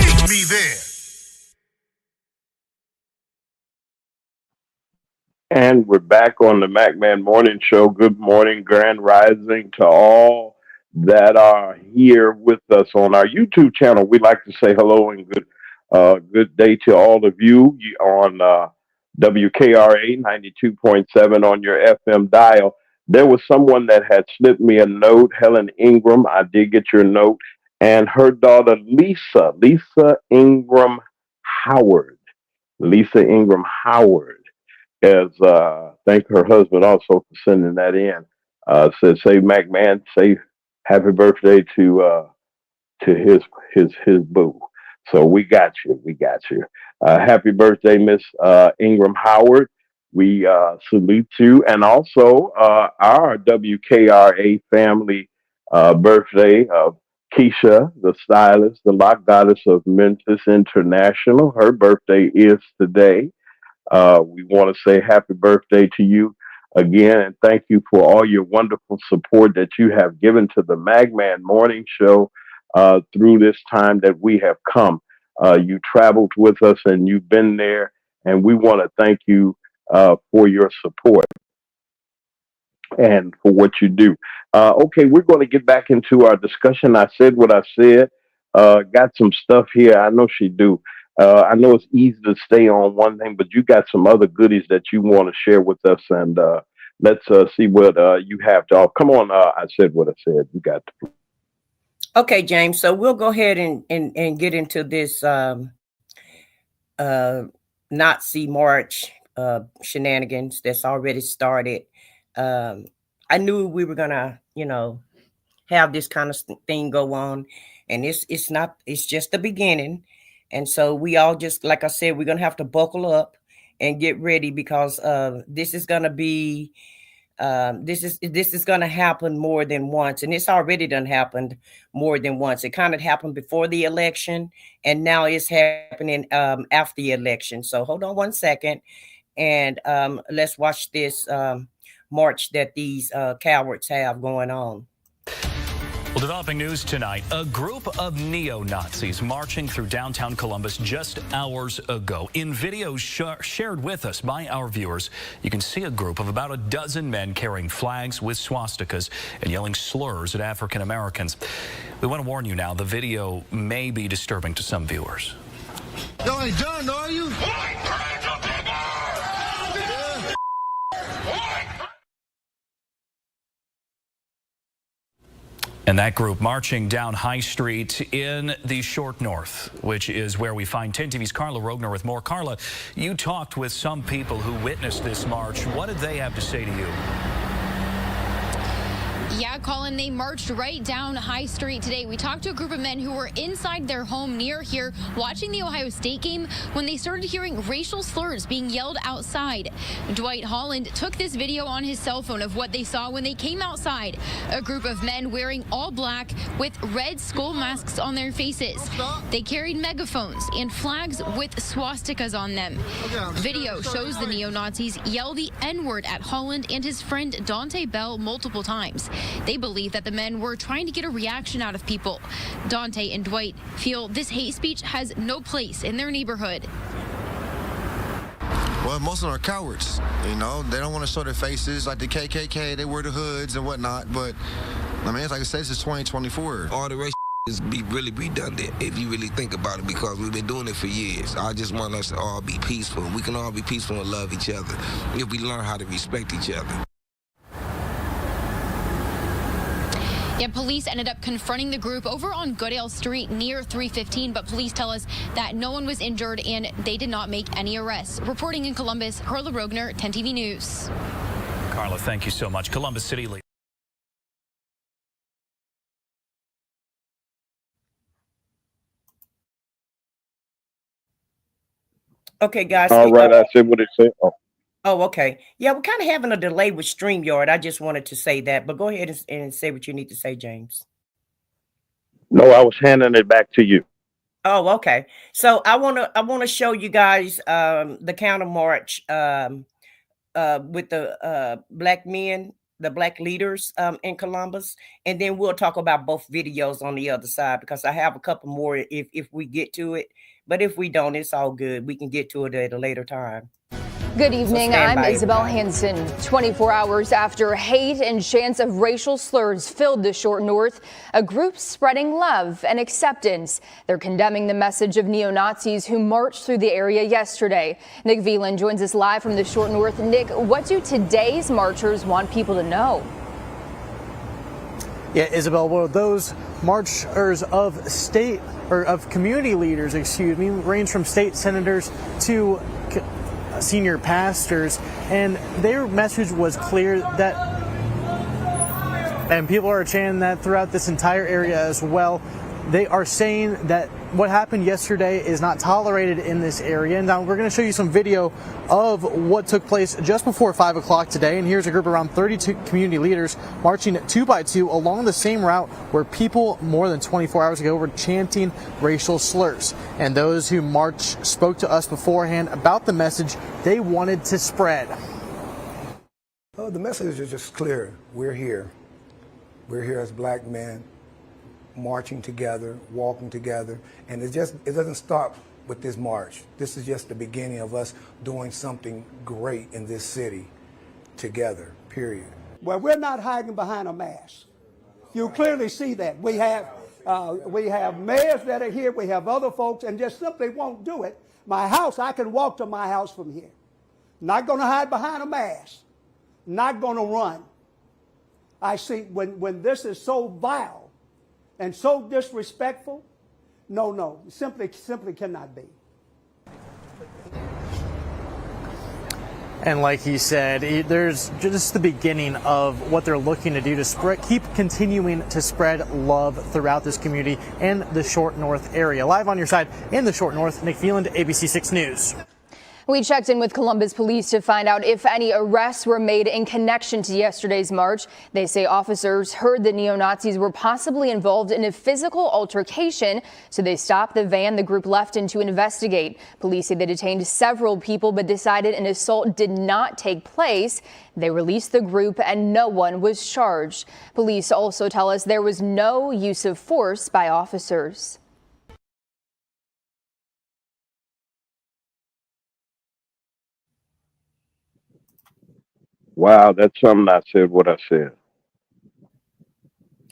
meet me there. And we're back on the MacMan Morning Show. Good morning, grand rising to all that are here with us on our YouTube channel. We'd like to say hello and good day to all of you on WKRA 92.7 on your FM dial. There was someone that had slipped me a note, Helen Ingram. I did get your note. And her daughter, Lisa Ingram Howard. As thank her husband also for sending that in. Says, say MacMan, say happy birthday to his boo. So we got you. Happy birthday, Miss Ingram Howard. We salute you, and also our WKRA family birthday of Keisha, the stylist, the lock goddess of Memphis International. Her birthday is today. We want to say happy birthday to you again, and thank you for all your wonderful support that you have given to the MacMan Morning Show through this time that we have come. You traveled with us and you've been there, and we want to thank you for your support and for what you do. Okay, we're going to get back into our discussion. I said what I said. Got some stuff here. I know she do. I know it's easy to stay on one thing, but you got some other goodies that you want to share with us, and let's see what you have to. Come on, I said what I said. You got to. Okay, James. So we'll go ahead and get into this Nazi March shenanigans that's already started. I knew we were gonna, have this kind of thing go on, and it's just the beginning. And so we all just, like I said, we're going to have to buckle up and get ready, because this is going to be, this is going to happen more than once. And it's already done happened more than once. It kind of happened before the election, and now it's happening after the election. So hold on one second, and let's watch this march that these cowards have going on. Well, developing news tonight, a group of neo-Nazis marching through downtown Columbus just hours ago. In videos shared with us by our viewers, you can see a group of about a dozen men carrying flags with swastikas and yelling slurs at African Americans. We want to warn you now, the video may be disturbing to some viewers. Y'all ain't done, are you? And that group marching down High Street in the Short North, which is where we find 10 TV's Carla Rogner with more. Carla, you talked with some people who witnessed this march. What did they have to say to you? Yeah, Colin, they marched right down High Street today. We talked to a group of men who were inside their home near here watching the Ohio State game when they started hearing racial slurs being yelled outside. Dwight Holland took this video on his cell phone of what they saw when they came outside. A group of men wearing all black with red skull masks on their faces. They carried megaphones and flags with swastikas on them. Video shows the neo-Nazis yell the N-word at Holland and his friend Dante Bell multiple times. They believe that the men were trying to get a reaction out of people. Dante and Dwight feel this hate speech has no place in their neighborhood. Well, most of them are cowards, they don't want to show their faces. Like the KKK, they wear the hoods and whatnot, but I mean, it's like I said, this is 2024. All the race It's be really redundant if you really think about it, because we've been doing it for years. I just want us to all be peaceful. We can all be peaceful and love each other if we learn how to respect each other. Yeah, police ended up confronting the group over on Goodale Street near 315, but police tell us that no one was injured and they did not make any arrests. Reporting in Columbus, Carla Rogner, 10 TV News. Carla, thank you so much. Columbus City leader. Okay, guys. All right, I said what it said. Oh, okay. Yeah, we're kind of having a delay with StreamYard. I just wanted to say that, but go ahead and say what you need to say, James. No, I was handing it back to you. Oh, okay. So I wanna show you guys the counter march with the black men, the black leaders in Columbus, and then we'll talk about both videos on the other side, because I have a couple more if we get to it. But if we don't, it's all good. We can get to it at a later time. Good evening. I'm Isabel Hanson. 24 hours after hate and chants of racial slurs filled the Short North, a group spreading love and acceptance. They're condemning the message of neo-Nazis who marched through the area yesterday. Nick Veland joins us live from the Short North. Nick, what do today's marchers want people to know? Yeah, Isabel, well, those marchers of state or of community leaders, range from state senators to senior pastors, and their message was clear that, and people are chanting that throughout this entire area as well. They are saying that what happened yesterday is not tolerated in this area. And now we're going to show you some video of what took place just before 5 o'clock today. And here's a group of around 32 community leaders marching 2 by 2 along the same route where people more than 24 hours ago were chanting racial slurs. And those who marched spoke to us beforehand about the message they wanted to spread. Oh, the message is just clear. We're here. We're here as black men, marching together, walking together, and it doesn't stop with this march. This is just the beginning of us doing something great in this city together, period. Well, we're not hiding behind a mask. You clearly see that. We have mayors that are here, we have other folks, and just simply won't do it. My house, I can walk to my house from here. Not going to hide behind a mask. Not going to run. I see when this is so vile and so disrespectful, no, simply cannot be. And like he said, there's just the beginning of what they're looking to do to keep continuing to spread love throughout this community and the Short North area. Live on your side in the Short North, Nick Veland, ABC 6 News. We checked in with Columbus police to find out if any arrests were made in connection to yesterday's march. They say officers heard the neo-Nazis were possibly involved in a physical altercation, so they stopped the van the group left in to investigate. Police say they detained several people but decided an assault did not take place. They released the group and no one was charged. Police also tell us there was no use of force by officers. Wow, that's something I said what I said.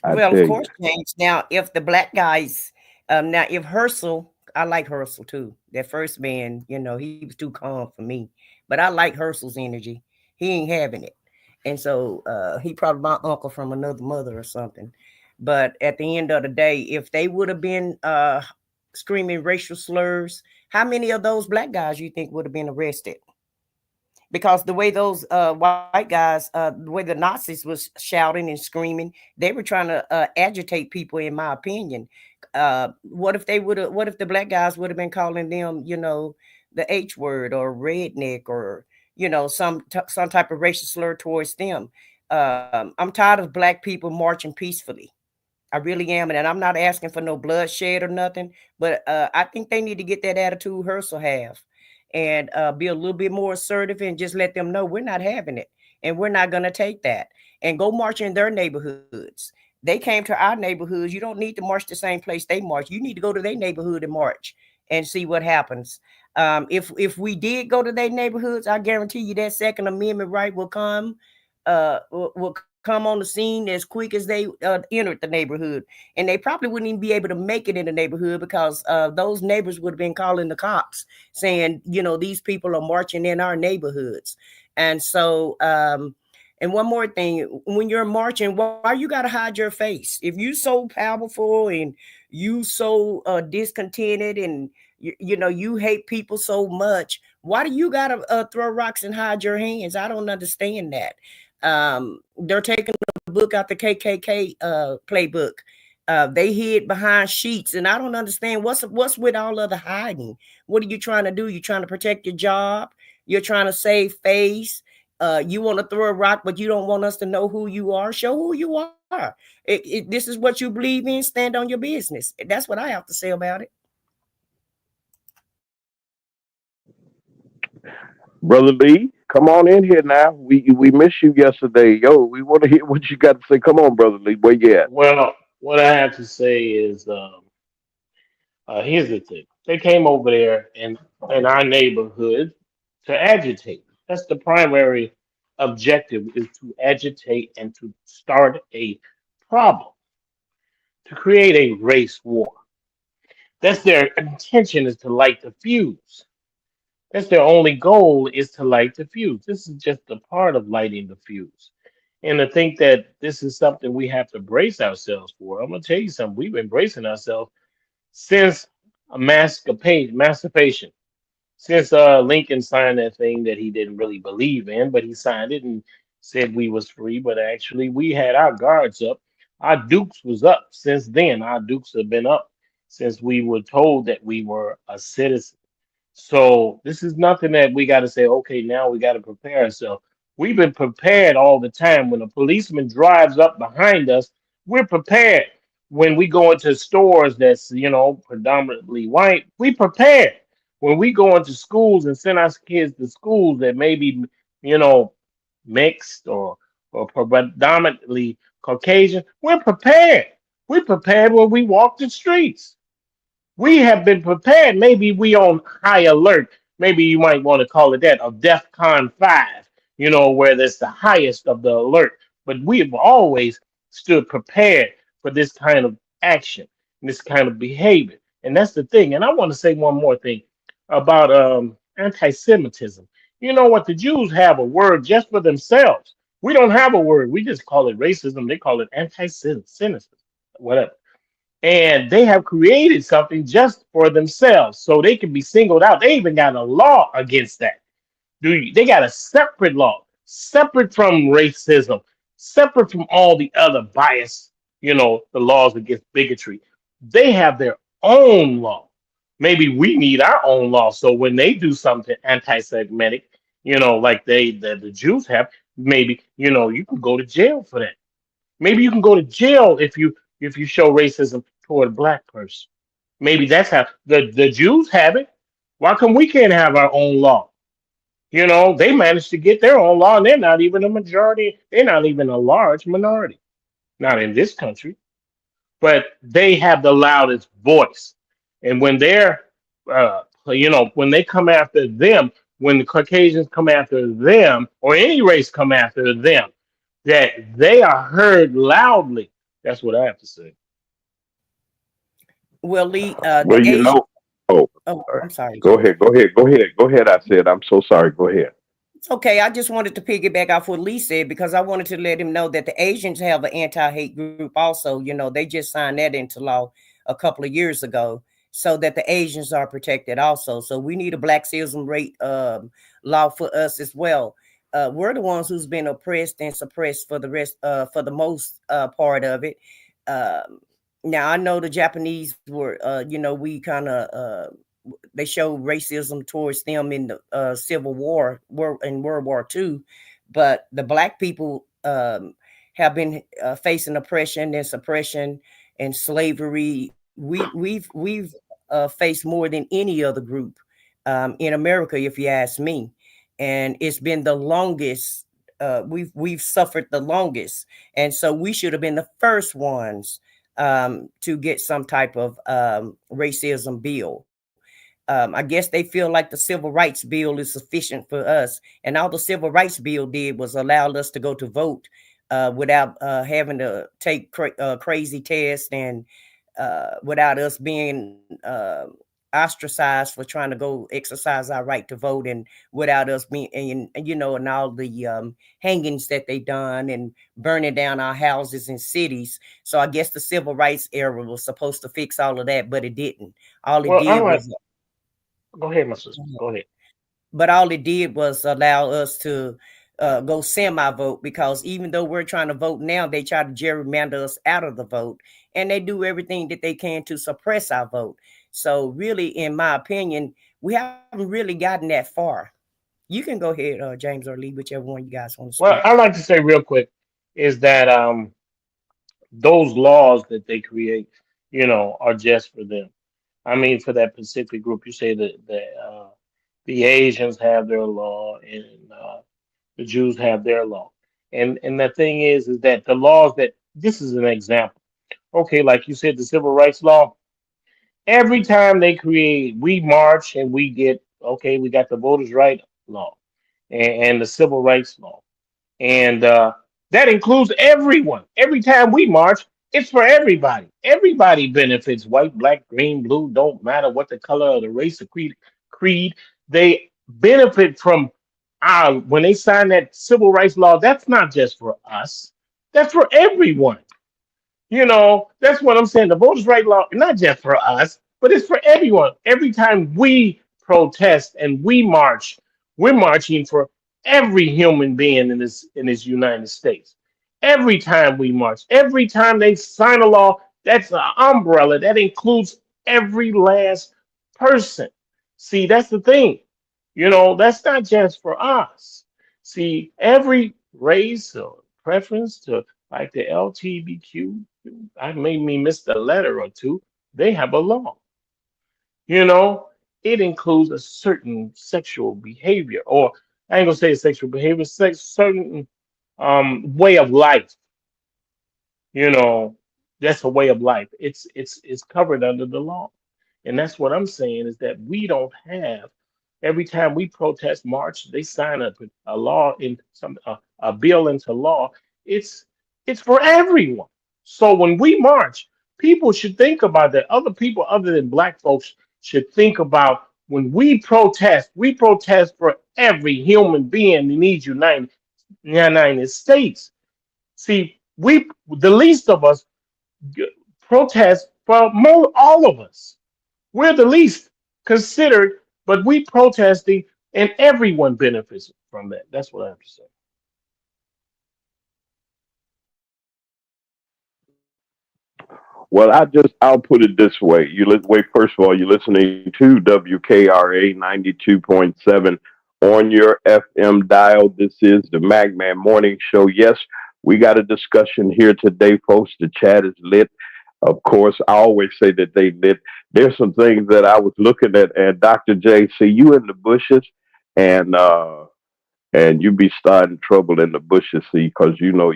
Well, of course, James. Now, if the black guys, now if Herschel, I like Herschel too. That first man, he was too calm for me. But I like Herschel's energy. He ain't having it. And so he probably my uncle from another mother or something. But at the end of the day, if they would have been screaming racial slurs, how many of those black guys you think would have been arrested? Because the way those white guys, the way the Nazis was shouting and screaming, they were trying to agitate people, in my opinion. What if the black guys would have been calling them, the H word or redneck or, some type of racial slur towards them? I'm tired of black people marching peacefully. I really am. And I'm not asking for no bloodshed or nothing, but I think they need to get that attitude Herschel have. And be a little bit more assertive and just let them know we're not having it and we're not going to take that, and go march in their neighborhoods. They came to our neighborhoods. You don't need to march the same place they march. You need to go to their neighborhood and march and see what happens. If we did go to their neighborhoods, I guarantee you that Second Amendment right will come come on the scene as quick as they entered the neighborhood, and they probably wouldn't even be able to make it in the neighborhood because those neighbors would have been calling the cops saying, you know, these people are marching in our neighborhoods. And so and one more thing, when you're marching, why you got to hide your face? If you so powerful and you so discontented and you know you hate people so much, why do you got to throw rocks and hide your hands? I don't understand that. They're taking the book out the KKK playbook. They hid behind sheets, and I don't understand what's with all of the hiding. What are you trying to do? You're trying to protect your job. You're trying to save face. You want to throw a rock, but you don't want us to know who you are. Show who you are. This is what you believe in. Stand on your business. That's what I have to say about it. Brother Lee, come on in here now. We missed you yesterday. Yo, we want to hear what you got to say. Come on, Brother Lee. Where you at? Well, what I have to say is, here's the thing. They came over there in our neighborhood to agitate. That's the primary objective, is to agitate and to start a problem, to create a race war. That's their intention, is to light the fuse. That's their only goal, is to light the fuse. This is just a part of lighting the fuse. And to think that this is something we have to brace ourselves for. I'm going to tell you something. We've been bracing ourselves since emancipation. Since Lincoln signed that thing that he didn't really believe in, but he signed it and said we was free. But actually, we had our guards up. Our dukes was up since then. Our dukes have been up since we were told that we were a citizen. So this is nothing that we got to say, okay, now we got to prepare ourselves. We've been prepared all the time. When a policeman drives up behind us, we're prepared. When we go into stores that's, you know, predominantly white, we prepared. When we go into schools and send our kids to schools that may be, you know, mixed or predominantly Caucasian, we're prepared. We're prepared when we walk the streets. We have been prepared. Maybe we on high alert. Maybe you might want to call it that, of DEFCON 5, you know, where there's the highest of the alert. But we have always stood prepared for this kind of action, this kind of behavior. And that's the thing. And I want to say one more thing about anti-Semitism. You know what? The Jews have a word just for themselves. We don't have a word. We just call it racism. They call it anti-Semitism, whatever. And they have created something just for themselves so they can be singled out. They even got a law against that. They got a separate law, separate from racism, separate from all the other bias, you know, the laws against bigotry. They have their own law. Maybe we need our own law. So when they do something anti-Semitic, you know, like the Jews have, maybe, you know, you can go to jail for that. Maybe you can go to jail if you show racism toward a black person. Maybe that's how the Jews have it. Why come we can't have our own law? You know, they managed to get their own law, and they're not even a majority. They're not even a large minority. Not in this country. But they have the loudest voice. And when they're, you know, when they come after them, when the Caucasians come after them, or any race come after them, that they are heard loudly. That's what I have to say. Well, Lee, Well, you know. Oh, I'm sorry. Go ahead. I said, I'm so sorry. Go ahead. It's okay. I just wanted to piggyback off what Lee said because I wanted to let him know that the Asians have an anti-hate group also. You know, they just signed that into law a couple of years ago so that the Asians are protected also. So we need a black citizen rate law for us as well. We're the ones who's been oppressed and suppressed for the rest, for the most part of it. Now I know the Japanese were, you know, we kind of they showed racism towards them in the Civil War, in World War II, but the black people have been facing oppression and suppression and slavery. We've faced more than any other group in America, if you ask me, and it's been the longest. We've suffered the longest, and so we should have been the first ones to get some type of racism bill. I guess they feel like the civil rights bill is sufficient for us. And all the civil rights bill did was allow us to go to vote without having to take crazy tests and without us being ostracized for trying to go exercise our right to vote, and without us being, and all the hangings that they done and burning down our houses and cities. So I guess the civil rights era was supposed to fix all of that, but it didn't. All it Well, did was go ahead, my sister. Go ahead. but all it did was allow us to go semi-vote, because even though we're trying to vote now, they try to gerrymander us out of the vote, and they do everything that they can to suppress our vote. So really, in my opinion, we haven't really gotten that far. You can go ahead, James or Lee, whichever one you guys want to Well, speak. I'd like to say real quick is that those laws that they create, are just for them. I mean, for that Pacific group, you say that the Asians have their law and the Jews have their law, and the thing is that the laws that this is an example. Okay, like you said, the civil rights law. Every time they create, we march and we get okay. We got the voters' right law and the civil rights law. And that includes everyone. Every time we march, it's for everybody. Everybody benefits. White, black, green, blue, don't matter what the color of the race or creed. They benefit from when they sign that civil rights law. That's not just for us. That's for everyone. That's what I'm saying. The voters' right law, not just for us, but it's for everyone. Every time we protest and we march, we're marching for every human being in this United States. Every time we march, every time they sign a law, that's an umbrella that includes every last person. See, that's the thing. That's not just for us. See, every race or preference to like the LGBTQ, I made me miss the letter or two. They have a law. It includes a certain sexual behavior, or I ain't gonna say sexual behavior, certain way of life. You know, that's a way of life. It's covered under the law, and that's what I'm saying is that we don't have. Every time we protest, march, they sign a law in a bill into law. It's for everyone. So when we march, people should think about that. Other people other than black folks should think about when we protest. We protest for every human being in these United States. See, the least of us protest for all of us. We're the least considered, but we protesting, and everyone benefits from that. That's what I have to say. Well, I'll put it this way. First of all, you're listening to WKRA 92.7 on your FM dial. This is the Magman Morning Show. Yes, we got a discussion here today, folks. The chat is lit. Of course, I always say that they lit. There's some things that I was looking at, and Dr. J, see you in the bushes, and you be starting trouble in the bushes, see, because we know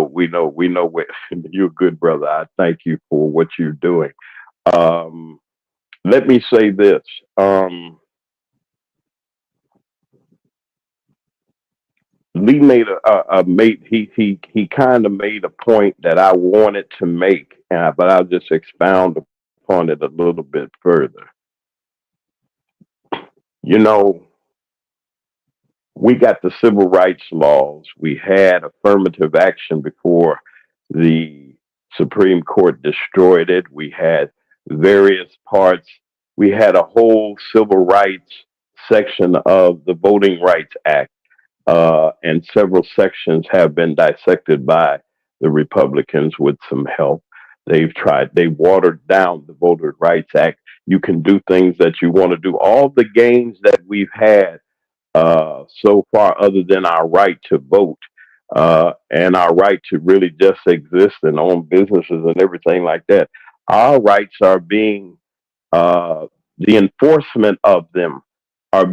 what you're a good brother. I thank you for what you're doing. Let me say this. Lee made he kind of made a point that I wanted to make, but I'll just expound upon it a little bit further. We got the civil rights laws. We had affirmative action before the Supreme Court destroyed it. We had various parts. We had a whole civil rights section of the Voting Rights Act, and several sections have been dissected by the Republicans with some help. They watered down the Voting Rights Act. You can do things that you want to do. All the gains that we've had so far, other than our right to vote and our right to really just exist and own businesses and everything like that, our rights are being the enforcement of them are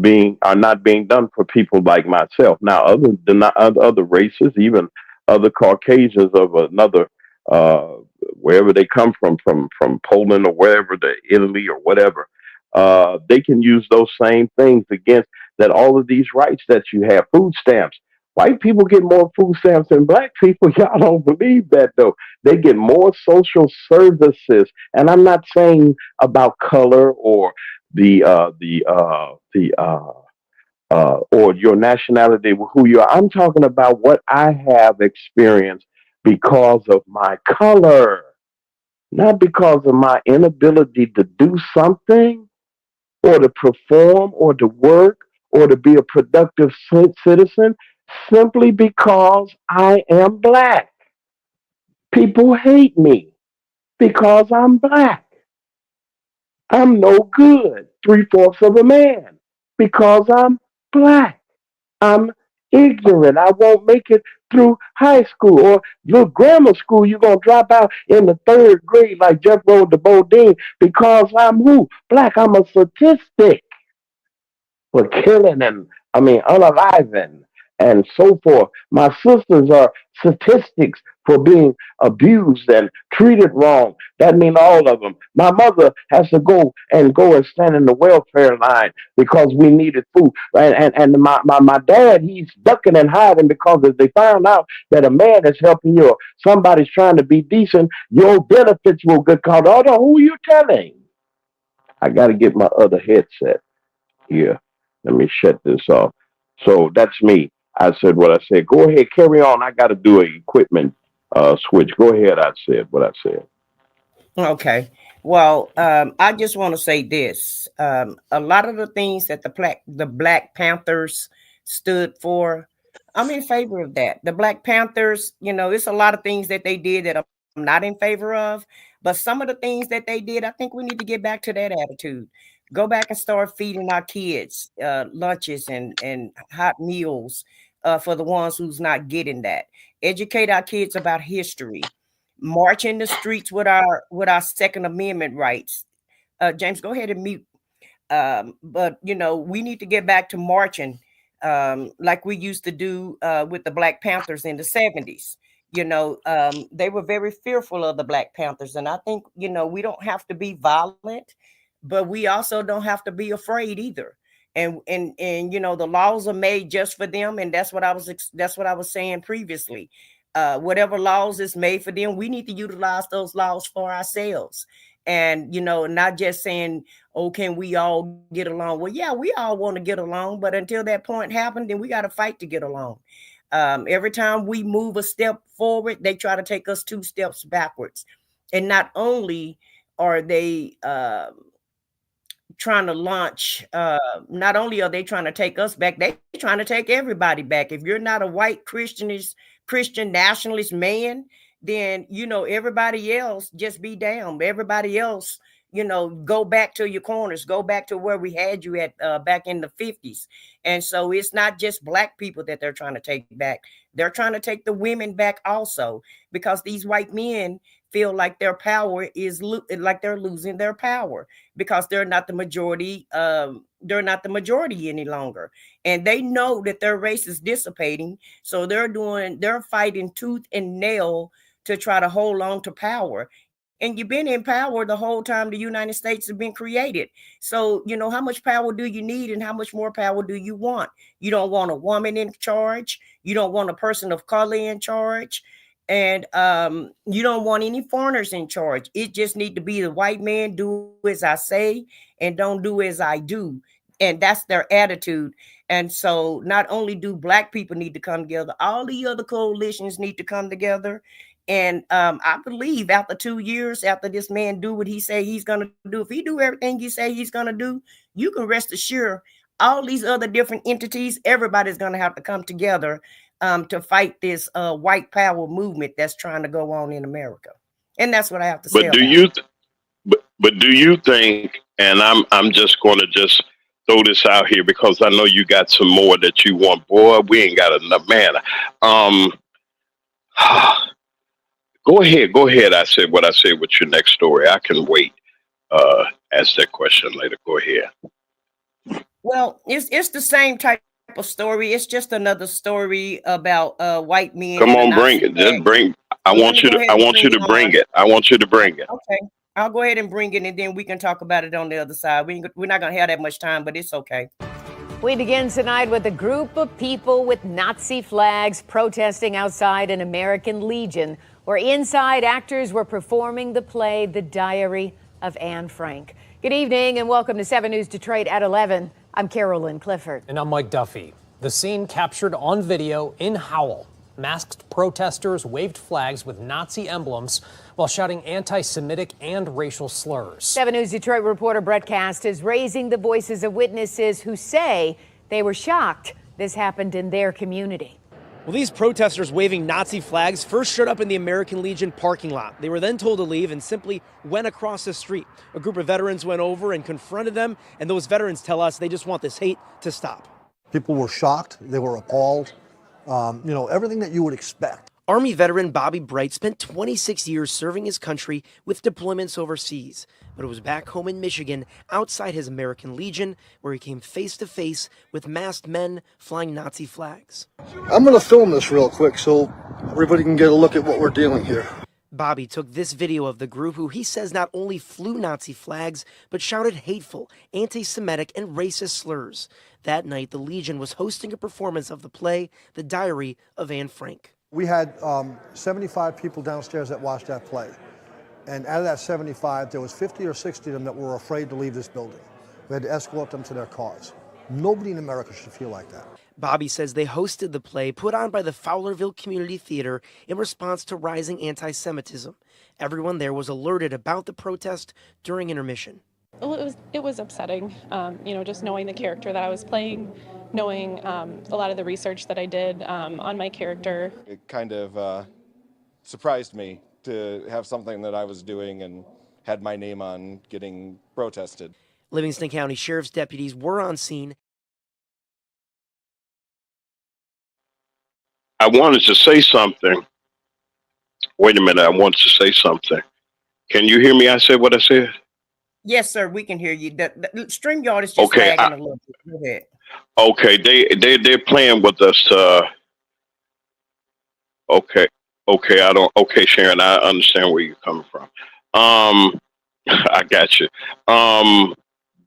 not being done for people like myself. Now, other races, even other Caucasians of another wherever they come from Poland or wherever, to Italy or whatever, they can use those same things against that. All of these rights that you have, food stamps, White people get more food stamps than black people. Y'all don't believe that though. They get more social services, and I'm not saying about color or or your nationality, who you are. I'm talking about what I have experienced because of my color, not because of my inability to do something or to perform or to work or to be a productive citizen, simply because I am black. People hate me because I'm black. I'm no good, 3/4 of a man, because I'm black. I'm ignorant. I won't make it through high school or little grammar school. You're going to drop out in the 3rd grade like Jeff Road to Bodine because I'm who? Black. I'm a statistic for killing and, unaliving and so forth. My sisters are statistics for being abused and treated wrong. That means all of them. My mother has to go and stand in the welfare line because we needed food. And my dad, he's ducking and hiding because if they found out that a man is helping you or somebody's trying to be decent, your benefits will get called. Oh, no, who are you telling? I got to get my other headset here. Let me shut this off. So that's me. I said what I said. Go ahead, carry on. I got to do an equipment switch. Go ahead. I said what I said. Okay. Well, I just want to say this. A lot of the things that the Black Panthers stood for, I'm in favor of that. The Black Panthers, it's a lot of things that they did that I'm not in favor of. But some of the things that they did, I think we need to get back to that attitude. Go back and start feeding our kids lunches and hot meals for the ones who's not getting that. Educate our kids about history. March in the streets with our Second Amendment rights. James, go ahead and mute. But we need to get back to marching like we used to do with the Black Panthers in the 70s. They were very fearful of the Black Panthers, and I think we don't have to be violent, but we also don't have to be afraid either. And the laws are made just for them, and that's what I was saying previously. Whatever laws is made for them, we need to utilize those laws for ourselves. And not just saying, oh, can we all get along? Well, yeah, we all want to get along, but until that point happened, then we got to fight to get along. Every time we move a step forward, they try to take us 2 steps backwards. And not only are they trying to launch, not only are they trying to take us back, they trying to take everybody back. If you're not a white Christian nationalist man, then everybody else just be down. Everybody else, go back to your corners, go back to where we had you at back in the 50s. And so it's not just black people that they're trying to take back. They're trying to take the women back also, because these white men feel like their power is like they're losing their power because they're not the majority. They're not the majority any longer. And they know that their race is dissipating. So they're fighting tooth and nail to try to hold on to power. And you've been in power the whole time the United States has been created. So, how much power do you need and how much more power do you want? You don't want a woman in charge. You don't want a person of color in charge. And you don't want any foreigners in charge. It just need to be the white man, do as I say and don't do as I do. And that's their attitude. And so not only do black people need to come together, all the other coalitions need to come together. And I believe after 2 years, after this man do what he say he's going to do, if he do everything he say he's going to do, you can rest assured all these other different entities, everybody's going to have to come together to fight this white power movement that's trying to go on in America. And that's what I have to say. But do you think, and I'm just going to just throw this out here because I know you got some more that you want. Boy, we ain't got enough, man. Go ahead. I said what I said with your next story. I can wait. Ask that question later. Go ahead. Well, it's the same type of story. It's just another story about white men. Come on, bring it. Just bring. I want you to bring it. I want you to bring it. Okay, I'll go ahead and bring it, and then we can talk about it on the other side. We're not gonna have that much time, but it's okay. We begin tonight with a group of people with Nazi flags protesting outside an American Legion, where inside actors were performing the play The Diary of Anne Frank. Good evening and welcome to 7 News Detroit at 11. I'm Carolyn Clifford. And I'm Mike Duffy. The scene captured on video in Howell. Masked protesters waved flags with Nazi emblems while shouting anti-Semitic and racial slurs. 7 News Detroit reporter Brett Cast is raising the voices of witnesses who say they were shocked this happened in their community. Well, these protesters waving Nazi flags first showed up in the American Legion parking lot. They were then told to leave and simply went across the street. A group of veterans went over and confronted them, and those veterans tell us they just want this hate to stop. People were shocked. They were appalled. Everything that you would expect. Army veteran Bobby Bright spent 26 years serving his country with deployments overseas. But it was back home in Michigan, outside his American Legion, where he came face to face with masked men flying Nazi flags. I'm going to film this real quick so everybody can get a look at what we're dealing here. Bobby took this video of the group who he says not only flew Nazi flags, but shouted hateful, anti-Semitic, and racist slurs. That night, the Legion was hosting a performance of the play, The Diary of Anne Frank. We had 75 people downstairs that watched that play. And out of that 75, there was 50 or 60 of them that were afraid to leave this building. We had to escort them to their cars. Nobody in America should feel like that. Bobby says they hosted the play put on by the Fowlerville Community Theater in response to rising anti-Semitism. Everyone there was alerted about the protest during intermission. Well, it was upsetting, just knowing the character that I was playing, knowing a lot of the research that I did on my character. It kind of surprised me to have something that I was doing and had my name on getting protested. Livingston County Sheriff's deputies were on scene. I wanted to say something. Wait a minute, I wanted to say something. Can you hear me? I said what I said? Yes, sir. We can hear you. The StreamYard is just Okay, lagging a little bit. Go ahead. Okay, they're playing with us. Okay, Sharon, I understand where you're coming from. I got you.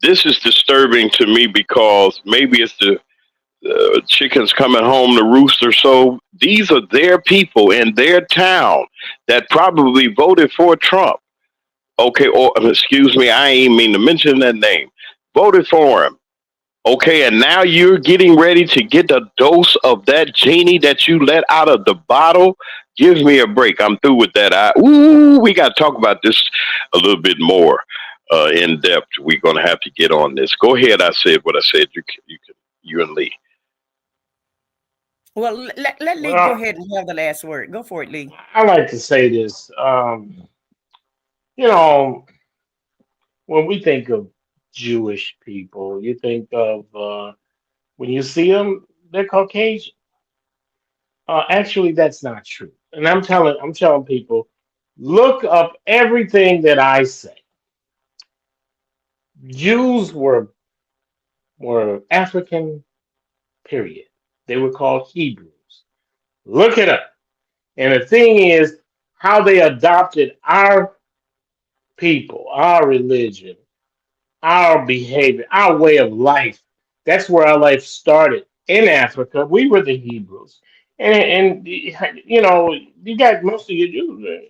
This is disturbing to me because maybe it's the chickens coming home to roost or so. These are their people in their town that probably voted for Trump. Okay, or excuse me, I ain't mean to mention that name. Voted for him. Okay, and now you're getting ready to get a dose of that genie that you let out of the bottle. Give me a break. I'm through with that. We got to talk about this a little bit more in depth. We're going to have to get on this. Go ahead. I said what I said. You and Lee. Well, let Lee go ahead and have the last word. Go for it, Lee. I like to say this. When we think of Jewish people, you think of when you see them, they're Caucasian. Actually, that's not true. And I'm telling people, look up everything that I say. Jews were African, period. They were called Hebrews. Look it up. And the thing is, how they adopted our people, our religion, our behavior, our way of life. That's where our life started in Africa. We were the Hebrews. And you got most of your Jews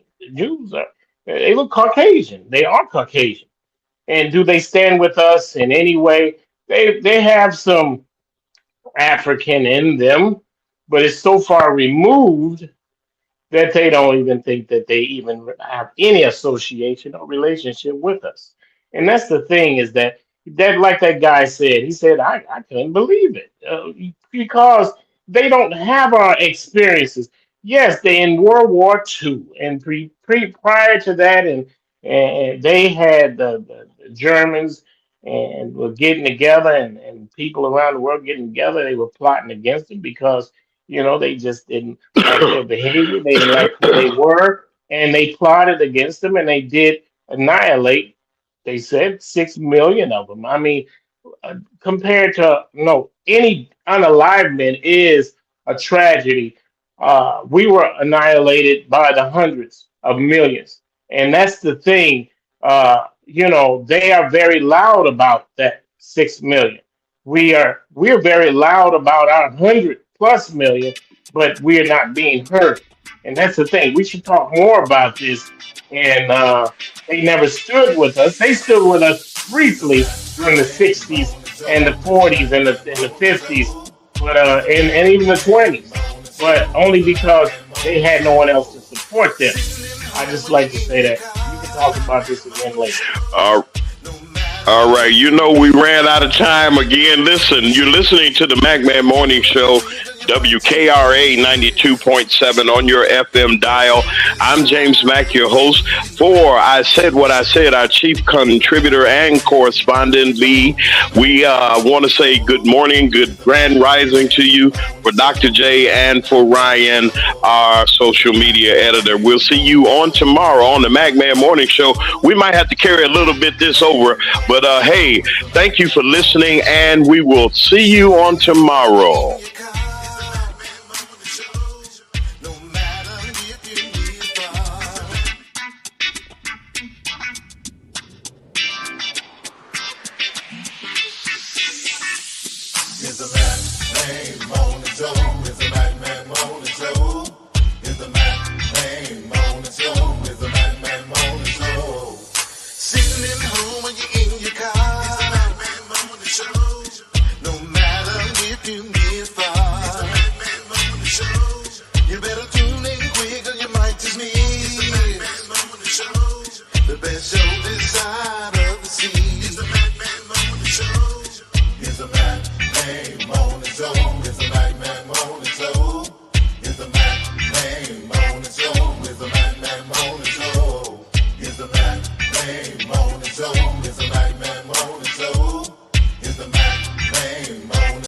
they look Caucasian. They are Caucasian. And do they stand with us in any way? They have some African in them, but it's so far removed that they don't even think that they even have any association or relationship with us. And that's the thing, is that like that guy said, he said, I couldn't believe it because they don't have our experiences. Yes, they in World War II and prior to that, and they had the Germans and were getting together, and people around the world getting together. They were plotting against them because they just didn't like their behavior. They didn't like who they were, and they plotted against them, and they did annihilate. They said 6 million of them. I mean, compared to any unalivement is a tragedy. We were annihilated by the hundreds of millions, and that's the thing. They are very loud about that 6 million. we're very loud about our 100+ million, but we're not being heard. And that's the thing. We should talk more about this. And they never stood with us. They stood with us briefly during the 60s and the 40s and the 50s, but and even the 20s. But only because they had no one else to support them. I just like to say that. You can talk about this again later. All right, you know we ran out of time again. Listen, you're listening to the MacMan Morning Show, WKRA 92.7 on your FM dial. I'm James Mack, your host. For I Said What I Said, our chief contributor and correspondent, Lee. We want to say good morning, good grand rising to you, for Dr. J and for Ryan, our social media editor. We'll see you on tomorrow on the MacMan Morning Show. We might have to carry a little bit this over, but hey, thank you for listening, and we will see you on tomorrow. The best show this side.